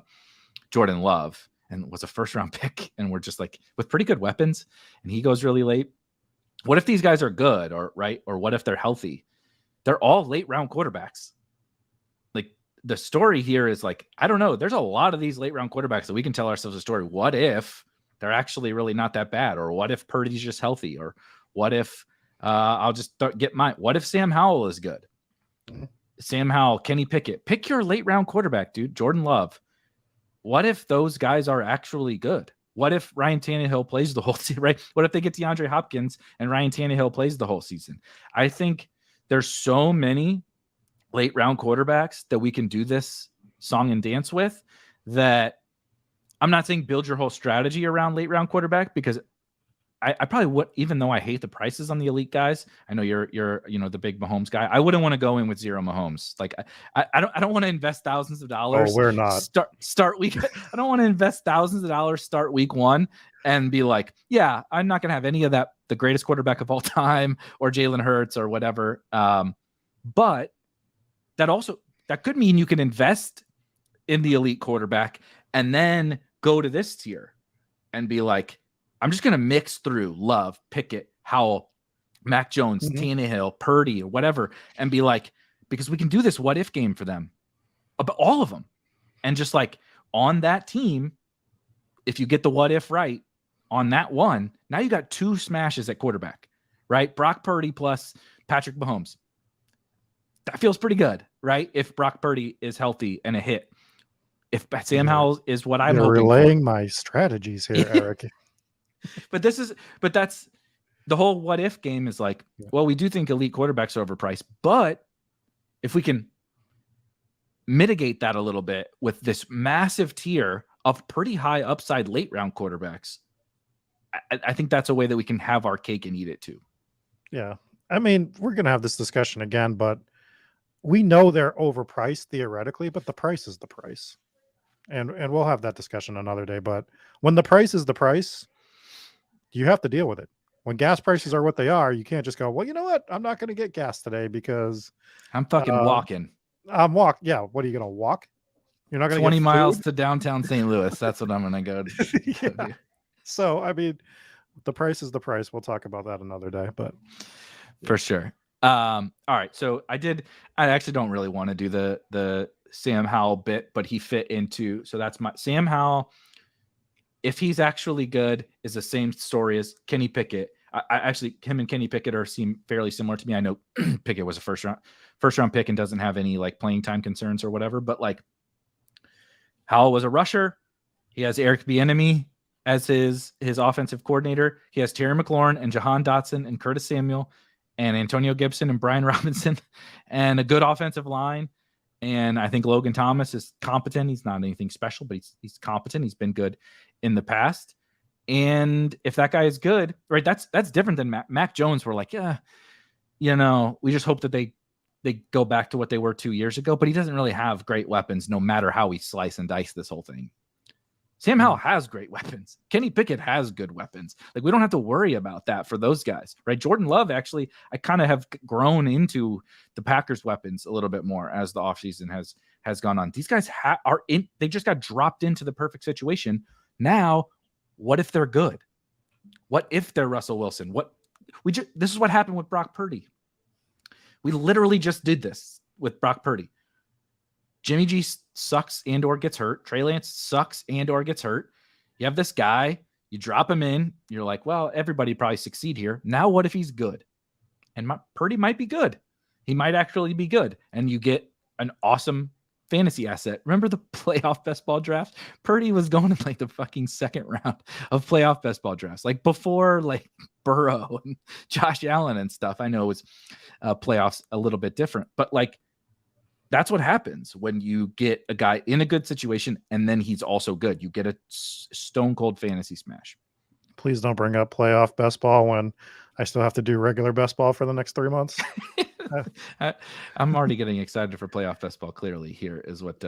Jordan Love and was a first round pick. And we're just like with pretty good weapons, and he goes really late. What if these guys are good, or what if they're healthy? They're all late round quarterbacks. The story here is like, I don't know. There's a lot of these late round quarterbacks that we can tell ourselves a story. What if they're actually really not that bad? Or what if Purdy's just healthy? Or what if I'll just what if Sam Howell is good? Mm-hmm. Sam Howell, Kenny Pickett, pick your late round quarterback, dude. Jordan Love. What if those guys are actually good? What if Ryan Tannehill plays the whole season, right? What if they get DeAndre Hopkins and Ryan Tannehill plays the whole season? I think there's so many late round quarterbacks that we can do this song and dance with, that I'm not saying build your whole strategy around late round quarterback, because I probably would, even though I hate the prices on the elite guys. I know you're the big Mahomes guy. I wouldn't want to go in with zero Mahomes. Like I don't want to invest thousands of dollars. Oh, we're not start week. I don't want to invest thousands of dollars start week one and be like, yeah, I'm not gonna have any of that, the greatest quarterback of all time or Jalen Hurts or whatever. But that could mean you can invest in the elite quarterback and then go to this tier and be like, I'm just going to mix through Love, Pickett, Howell, Mac Jones, Tannehill, Purdy, or whatever, and be like, because we can do this what if game for them, about all of them. And just like on that team, if you get the what if right on that one, now you got two smashes at quarterback, right? Brock Purdy plus Patrick Mahomes. That feels pretty good, right? If Brock Purdy is healthy and a hit. If Sam Howell is what I'm hoping relaying for. My strategies here, Eric. But that's the whole what if game is like, well, we do think elite quarterbacks are overpriced, but if we can mitigate that a little bit with this massive tier of pretty high upside late round quarterbacks, I think that's a way that we can have our cake and eat it too. Yeah. I mean, we're going to have this discussion again, but we know they're overpriced theoretically, but the price is the price. And we'll have that discussion another day. But when the price is the price, you have to deal with it. when gas prices are what they are, you can't just go, well, you know what? I'm not going to get gas today because I'm fucking walking I'm Yeah. What are you going to walk? You're not going to 20 get miles food? to downtown St. Louis. That's what I'm going to go Yeah. do. So, I mean, the price is the price. We'll talk about that another day, but For sure. All right. So I actually don't really want to do the Sam Howell bit, but he fit into, so that's my Sam Howell. If he's actually good, is the same story as Kenny Pickett. I actually, him and Kenny Pickett seem fairly similar to me. I know Pickett was a first round pick and doesn't have any like playing time concerns or whatever, but like Howell was a rusher. He has Eric Bieniemy as his offensive coordinator. He has Terry McLaurin and Jahan Dotson and Curtis Samuel and Antonio Gibson and Brian Robinson and a good offensive line. And I think Logan Thomas is competent. He's not anything special, but he's competent. He's been good in the past. And if that guy is good, right, that's different than Mac Jones. We're like, yeah, we just hope that they go back to what they were 2 years ago, but he doesn't really have great weapons no matter how we slice and dice this whole thing. Sam Howell has great weapons. Kenny Pickett has good weapons. Like, we don't have to worry about that for those guys, right? Jordan Love, actually, I kind of have grown into the Packers' weapons a little bit more as the offseason has gone on. These guys they just got dropped into the perfect situation. Now, what if they're good? What if they're Russell Wilson? This is what happened with Brock Purdy. We literally just did this with Brock Purdy. Jimmy G sucks and or gets hurt. Trey Lance sucks and or gets hurt. You have this guy, you drop him in. You're like, well, everybody probably succeed here. Now what if he's good? And Purdy might be good. He might actually be good. And you get an awesome fantasy asset. Remember the playoff best ball draft? Purdy was going in like the fucking second round of playoff best ball drafts. Like before like Burrow and Josh Allen and stuff. I know it was playoffs a little bit different. But like, that's what happens when you get a guy in a good situation and then he's also good. You get a stone cold fantasy smash. Please don't bring up playoff best ball when I still have to do regular best ball for the next 3 months. I'm already getting excited for playoff best ball. Clearly, here is what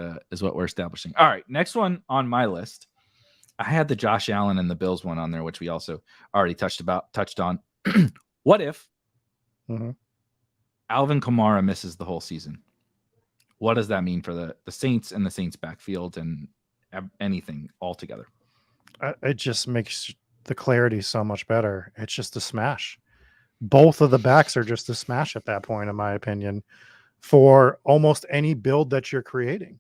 we're establishing. All right, next one on my list. I had the Josh Allen and the Bills one on there, which we also already touched on. What if Alvin Kamara misses the whole season? What does that mean for the Saints and the Saints backfield and anything altogether? It just makes the clarity so much better. It's just a smash. Both of the backs are just a smash at that point, in my opinion, for almost any build that you're creating.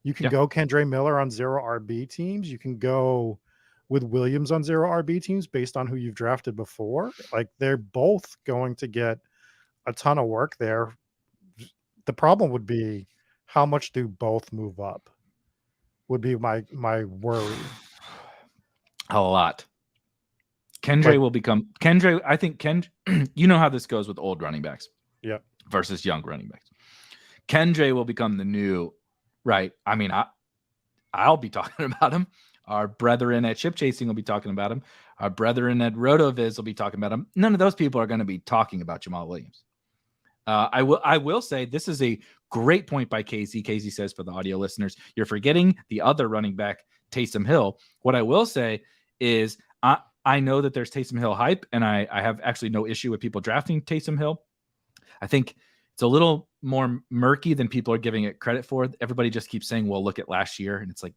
You can go Kendre Miller on 0 RB teams. You can go with Williams on 0 RB teams based on who you've drafted before. Like, they're both going to get a ton of work there. The problem would be, how much do both move up? Would be my worry. A lot. Kendre. I think you know how this goes with old running backs. Yeah. Versus young running backs. Kendre will become the new, right? I mean, I'll be talking about him. Our brethren at Chip Chasing will be talking about him. Our brethren at RotoViz will be talking about him. None of those people are going to be talking about Jamal Williams. I will say this is a great point by Casey. Casey says, for the audio listeners, you're forgetting the other running back, Taysom Hill. What I will say is I know that there's Taysom Hill hype, and I have actually no issue with people drafting Taysom Hill. I think it's a little more murky than people are giving it credit for. Everybody just keeps saying, well, look at last year. And it's like,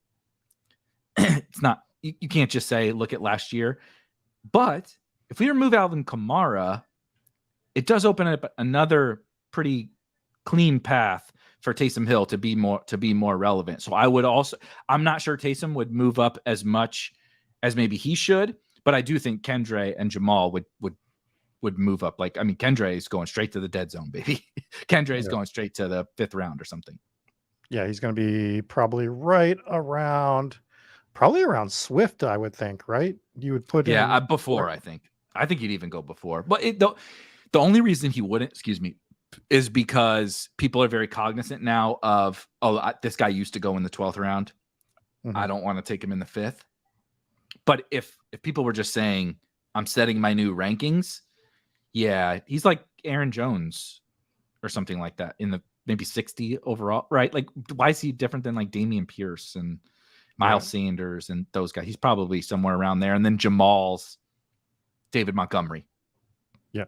it's not, you can't just say, look at last year. But if we remove Alvin Kamara, it does open up another pretty clean path for Taysom Hill to be more relevant. So I'm not sure Taysom would move up as much as maybe he should, but I do think Kendre and Jamal would move up. Like, I mean, Kendre is going straight to the dead zone, baby. Kendre is going straight to the 5th round or something. Yeah, he's going to be probably around Swift, I would think, right? You would put before, I think he'd even go before. But the only reason he wouldn't, is because people are very cognizant now of, this guy used to go in the 12th round. I don't want to take him in the 5th. But if people were just saying, I'm setting my new rankings, yeah, he's like Aaron Jones or something like that in the maybe 60 overall, right? Like, why is he different than like Dameon Pierce and Miles Sanders and those guys? He's probably somewhere around there. And then Jamal's David Montgomery. Yeah.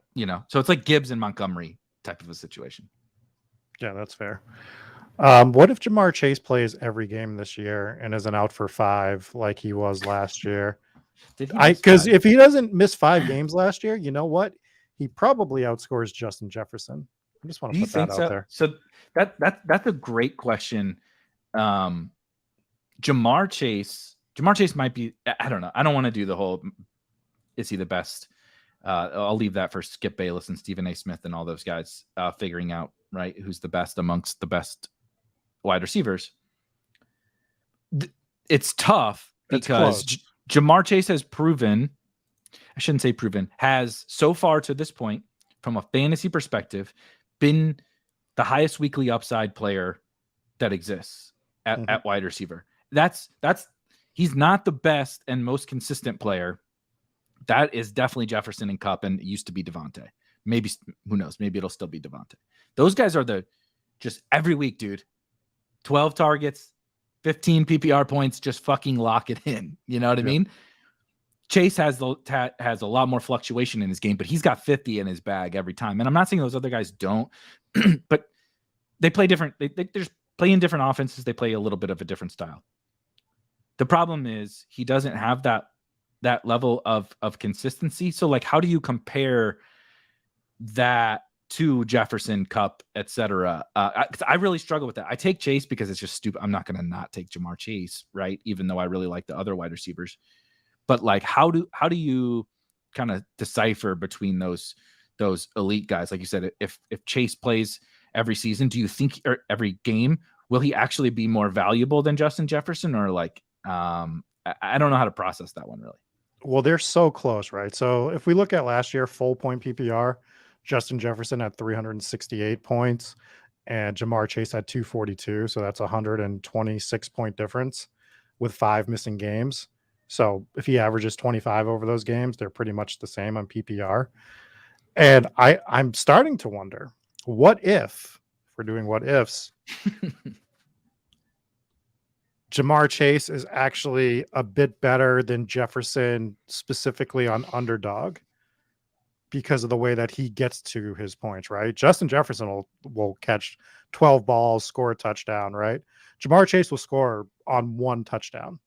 So it's like Gibbs and Montgomery type of a situation. Yeah, that's fair. What if Jamar Chase plays every game this year and isn't out for 5 like he was last year? Because if he doesn't miss 5 games last year, you know what? He probably outscores Justin Jefferson. I just want to put that out there. So that's a great question. Jamar Chase might be, I don't know. I don't want to do the whole, is he the best? I'll leave that for Skip Bayless and Stephen A. Smith and all those guys figuring out, right, who's the best amongst the best wide receivers. It's tough because Jamar Chase has proven, I shouldn't say proven, has so far to this point, from a fantasy perspective, been the highest weekly upside player that exists at wide receiver. He's not the best and most consistent player. That is definitely Jefferson and Kupp, and it used to be Devontae. Maybe, who knows? Maybe it'll still be Devontae. Those guys are just every week, dude. 12 targets, 15 PPR points, just fucking lock it in. You know what I mean? Chase has a lot more fluctuation in his game, but he's got 50 in his bag every time. And I'm not saying those other guys don't, but they play different. They just play in different offenses. They play a little bit of a different style. The problem is he doesn't have that level of consistency. So like, how do you compare that to Jefferson, Kupp, etc.? I really struggle with that. I take Chase because it's just stupid. I'm not going to not take Jamar Chase, right? Even though I really like the other wide receivers. But like, how do you kind of decipher between those elite guys? Like you said, if Chase plays every season, do you think, or every game, will he actually be more valuable than Justin Jefferson? Or like, I don't know how to process that one really. Well, they're so close, right? So if we look at last year, full point PPR, Justin Jefferson had 368 points and Jamar Chase had 242. So that's a 126 point difference with 5 missing games. So if he averages 25 over those games, they're pretty much the same on PPR. And I'm starting to wonder, what if we're doing what ifs, Jamar Chase is actually a bit better than Jefferson, specifically on underdog, because of the way that he gets to his points, right? Justin Jefferson will catch 12 balls, score a touchdown, right? Jamar Chase will score on 1 touchdown.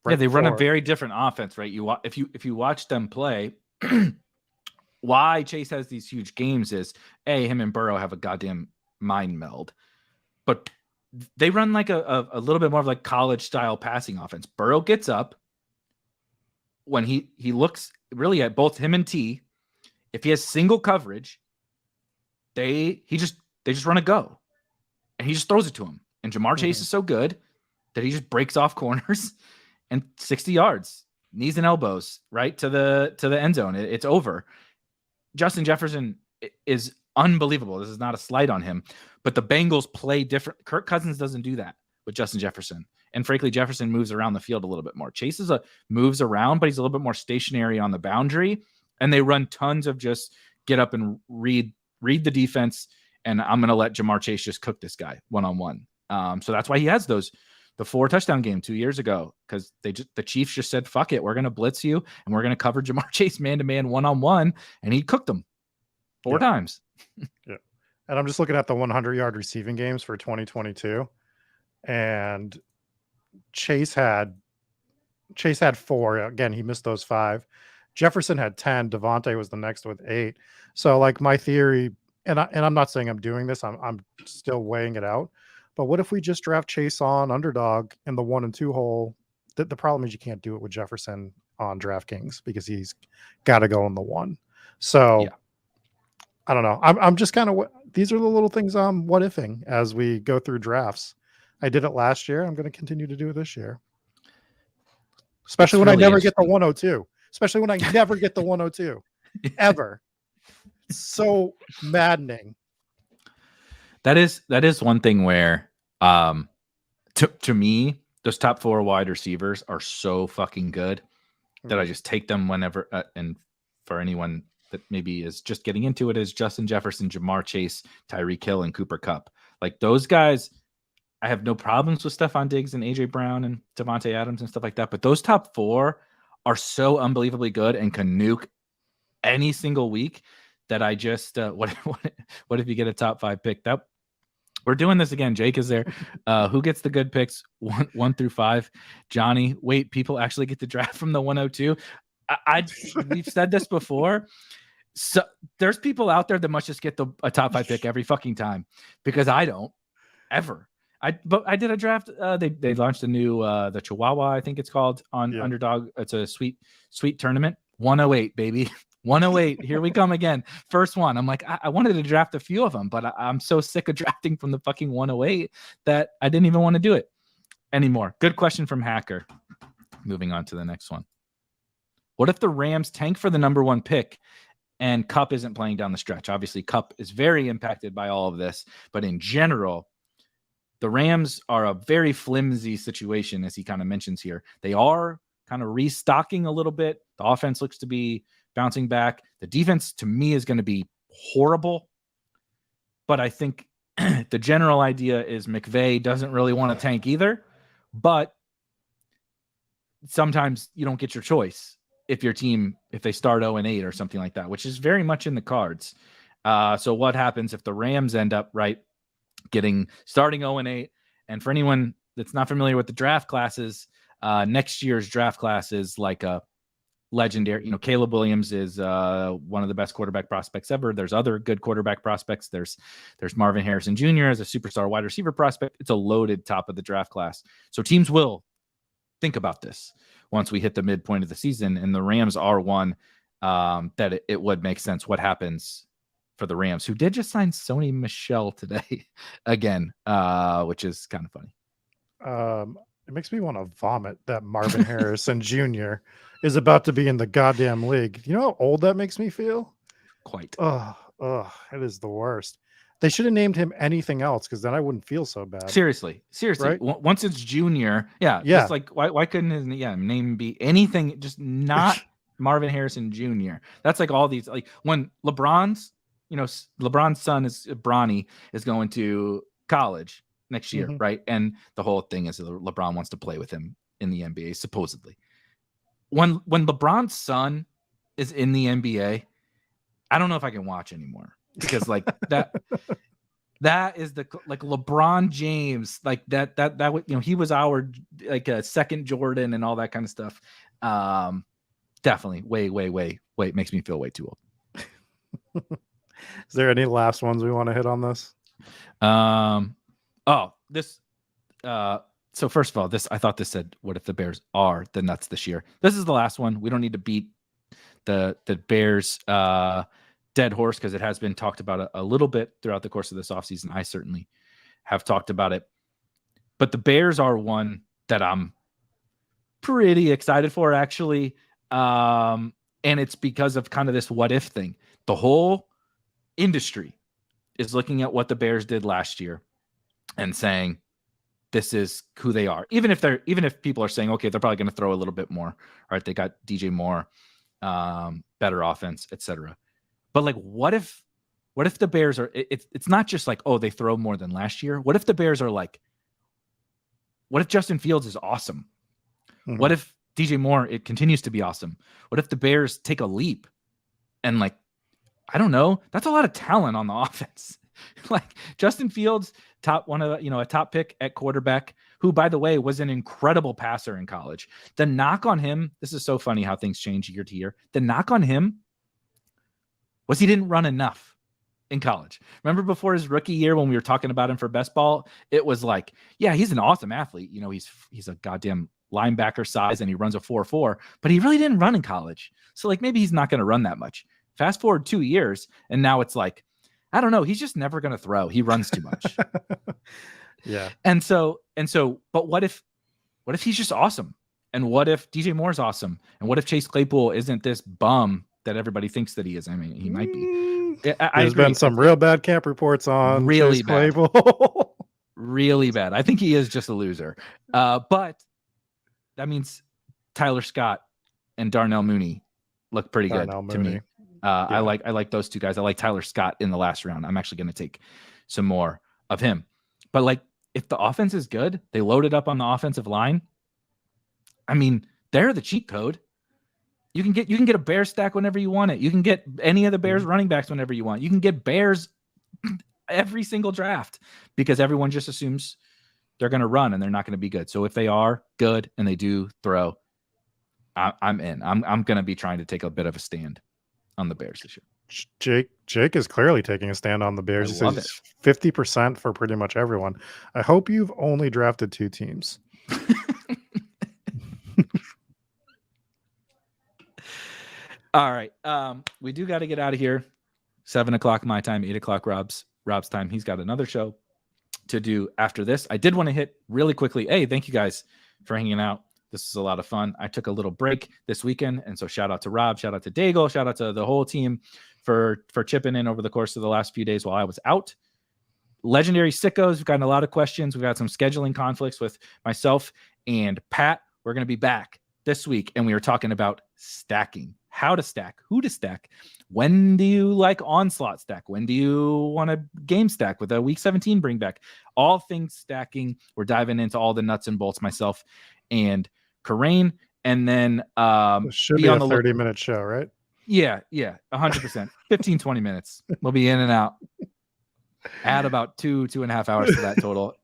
Right, yeah, they run a very different offense, right? If you watch them play, why Chase has these huge games is him and Burrow have a goddamn mind meld, but they run like a little bit more of like college style passing offense. Burrow gets up when he looks really at both him and T. If he has single coverage, they just run a go, and he just throws it to him. And Jamar Chase is so good that he just breaks off corners and 60 yards, knees and elbows, right to the end zone. It's over. Justin Jefferson is unbelievable. This is not a slight on him, but the Bengals play different. Kirk Cousins doesn't do that with Justin Jefferson. And frankly, Jefferson moves around the field a little bit more. Chase moves around, but he's a little bit more stationary on the boundary. And they run tons of just get up and read the defense. And I'm going to let Jamar Chase just cook this guy one-on-one. So that's why he has the 4 touchdown game 2 years ago, because the Chiefs just said, fuck it, we're going to blitz you and we're going to cover Jamar Chase man-to-man one-on-one, and he cooked them 4 times. Yeah. And I'm just looking at the 100-yard receiving games for 2022, and Chase had 4. Again, he missed those 5. Jefferson had 10. Devontae was the next with 8. So like my theory, and I'm not saying I'm doing this, I'm still weighing it out. But what if we just draft Chase on underdog in the 1 and 2 hole? The problem is you can't do it with Jefferson on DraftKings because he's got to go in the 1. So I don't know. I'm just kind of, these are the little things I'm what ifing as we go through drafts. I did it last year. I'm going to continue to do it this year. Especially when I never get the 102. Especially when I never get the 102 ever. It's so maddening. That is one thing where, to me, those top 4 wide receivers are so fucking good that I just take them whenever. And for anyone that maybe is just getting into it, is Justin Jefferson, Jamar Chase, Tyreek Hill, and Cooper Kupp. Like those guys, I have no problems with Stephon Diggs and AJ Brown and Devontae Adams and stuff like that. But those top 4 are so unbelievably good and can nuke any single week that I just what if you get a top 5 pick? That we're doing this again. Jake is there. Who gets the good picks? 1 through 5. Johnny, wait, people actually get to draft from the 102. We've said this before. So there's people out there that must just get a top 5 pick every fucking time, because I don't ever. But I did a draft. They launched a new the Chihuahua, I think it's called, on Underdog. It's a sweet tournament. 108, baby. 108. Here we come again. First one. I'm like, I wanted to draft a few of them, but I'm so sick of drafting from the fucking 108 that I didn't even want to do it anymore. Good question from Hacker. Moving on to the next one. What if the Rams tank for the number 1 pick and Kupp isn't playing down the stretch? Obviously, Kupp is very impacted by all of this, but in general, the Rams are a very flimsy situation, as he kind of mentions here. They are kind of restocking a little bit. The offense looks to be bouncing back. The defense, to me, is going to be horrible. But I think the general idea is McVay doesn't really want to tank either. But sometimes you don't get your choice if they start 0-8 or something like that, which is very much in the cards. So what happens if the Rams end up starting 0-8? And for anyone that's not familiar with the draft classes, next year's draft class is like a legendary. Caleb Williams is one of the best quarterback prospects ever. There's other good quarterback prospects. There's Marvin Harrison Jr. as a superstar wide receiver prospect. It's a loaded top of the draft class. So teams will think about this once we hit the midpoint of the season, and the Rams are one that it would make sense. What happens for the Rams, who did just sign Sony Michel today again, which is kind of funny. It makes me want to vomit that Marvin Harrison Jr. is about to be in the goddamn league. You know how old that makes me feel? Quite. It is the worst. They should have named him anything else, because then I wouldn't feel so bad. Seriously. Right? Once it's junior, just like why couldn't his name be anything? Just not Marvin Harrison Jr. That's like all these, like when LeBron's son is Bronny is going to college next year, right? And the whole thing is LeBron wants to play with him in the NBA, supposedly. When LeBron's son is in the NBA, I don't know if I can watch anymore, because like that is the LeBron James, like that would, he was our like a second Jordan and all that kind of stuff. Definitely way makes me feel way too old. Is there any last ones we want to hit on this? So first of all, I thought this said, what if the Bears are the nuts this year? This is the last one. We don't need to beat the Bears dead horse, because it has been talked about a little bit throughout the course of this offseason. I certainly have talked about it. But the Bears are one that I'm pretty excited for, actually. And it's because of kind of this what if thing. The whole industry is looking at what the Bears did last year and saying, this is who they are. Even if people are saying, okay, they're probably going to throw a little bit more. All right, they got DJ Moore, better offense, etc. But like, what if the Bears are? It's not just like, oh, they throw more than last year. What if the Bears are like? What if Justin Fields is awesome? Mm-hmm. What if DJ Moore, it continues to be awesome? What if the Bears take a leap and like, I don't know, that's a lot of talent on the offense. Like Justin Fields, a top pick at quarterback, who, by the way, was an incredible passer in college. The knock on him, this is so funny how things change year to year. The knock on him was he didn't run enough in college. Remember before his rookie year when we were talking about him for best ball, it was like, yeah, he's an awesome athlete. He's a goddamn linebacker size and he runs a 4.4, but he really didn't run in college. So like maybe he's not going to run that much. Fast forward 2 years and now it's like, I don't know. He's just never going to throw. He runs too much. Yeah. And so, but what if he's just awesome? And what if DJ Moore's awesome? And what if Chase Claypool isn't this bum that everybody thinks that he is? I mean, he might be. There's been some real bad camp reports on really Chase Claypool. Bad. Really bad. I think he is just a loser. But that means Tyler Scott and Darnell Mooney look pretty good to me. Yeah. I like those two guys. I like Tyler Scott in the last round. I'm actually going to take some more of him. But like, if the offense is good, they loaded up on the offensive line. I mean, they're the cheat code. You can get a Bears stack whenever you want it. You can get any of the Bears running backs whenever you want. You can get Bears every single draft because everyone just assumes they're going to run and they're not going to be good. So if they are good and they do throw, I'm in. I'm going to be trying to take a bit of a stand on the Bears this year. Jake is clearly taking a stand on the Bears. I love it. 50% for pretty much everyone. I hope you've only drafted 2 teams. All right. We do got to get out of here. 7:00 my time, 8:00 Rob's time. He's got another show to do after this. I did want to hit really quickly. Hey, thank you guys for hanging out. This is a lot of fun. I took a little break this weekend, and so shout out to Rob, shout out to Daigle, shout out to the whole team for chipping in over the course of the last few days while I was out. Legendary Sickos, we've gotten a lot of questions. We've got some scheduling conflicts with myself and Pat. We're going to be back this week, and we were talking about stacking, how to stack, who to stack. When do you like onslaught stack? When do you want to game stack with a week 17 bring back? All things stacking. We're diving into all the nuts and bolts, myself and Karain. And then it should be a 30-minute show, right? Yeah, 100%. 15, 20 minutes. We'll be in and out. Add about 2.5 hours to that total,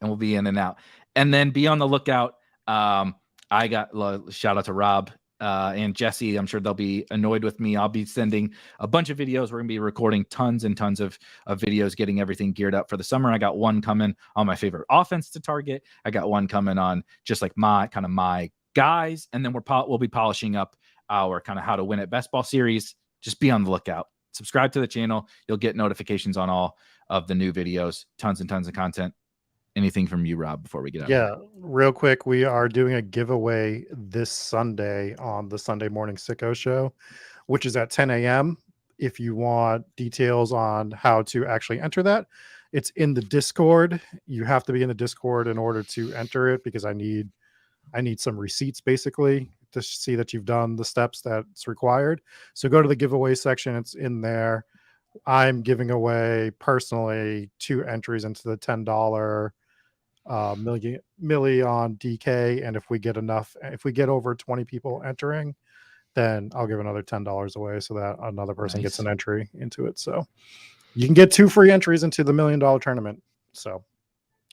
and we'll be in and out. And then be on the lookout. I got shout out to Rob and Jesse. I'm sure they'll be annoyed with me. I'll be sending a bunch of videos. We're going to be recording tons and tons of videos, getting everything geared up for the summer. I got one coming on my favorite offense to target. I got one coming on just like my guys. And then we'll be polishing up our kind of how to win at best ball series. Just be on the lookout. Subscribe to the channel. You'll get notifications on all of the new videos. Tons and tons of content. Anything from you, Rob, before we get out? Yeah, real quick. We are doing a giveaway this Sunday on the Sunday Morning Sicko Show, which is at 10 a.m. If you want details on how to actually enter that, it's in the Discord. You have to be in the Discord in order to enter it because I need some receipts basically to see that you've done the steps that's required. So go to the giveaway section. It's in there. I'm giving away personally 2 entries into the $10 milli on DK, and if we get over 20 people entering, then I'll give another $10 away so that another person gets an entry into it. So you can get 2 free entries into the $1 million tournament. So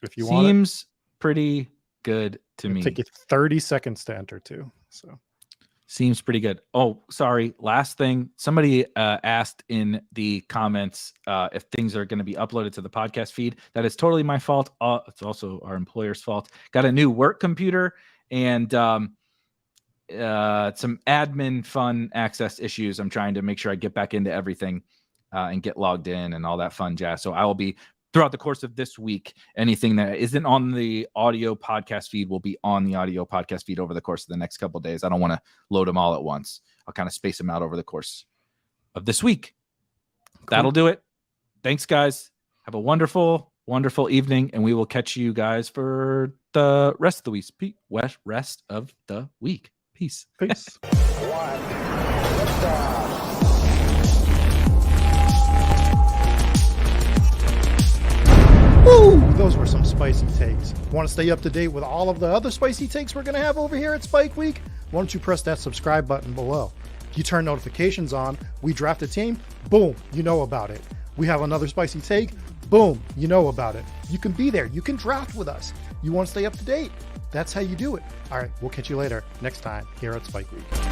if you want, seems pretty good to me. Take you 30 seconds to enter too. So seems pretty good. Oh, sorry. Last thing. Somebody asked in the comments if things are going to be uploaded to the podcast feed. That is totally my fault. It's also our employer's fault. Got a new work computer and some admin fun access issues. I'm trying to make sure I get back into everything and get logged in and all that fun jazz. So I will be, throughout the course of this week, anything that isn't on the audio podcast feed will be on the audio podcast feed over the course of the next couple of days. I don't want to load them all at once. I'll kind of space them out over the course of this week. Cool. That'll do it. Thanks, guys. Have a wonderful, wonderful evening, and we will catch you guys for the rest of the week. Rest of the week. Peace. Peace. Woo! Those were some spicy takes. Want to stay up to date with all of the other spicy takes we're going to have over here at Spike Week? Why don't you press that subscribe button below? You turn notifications on, we draft a team, boom, you know about it. We have another spicy take, boom, you know about it. You can be there. You can draft with us. You want to stay up to date? That's how you do it. All right, we'll catch you later next time here at Spike Week.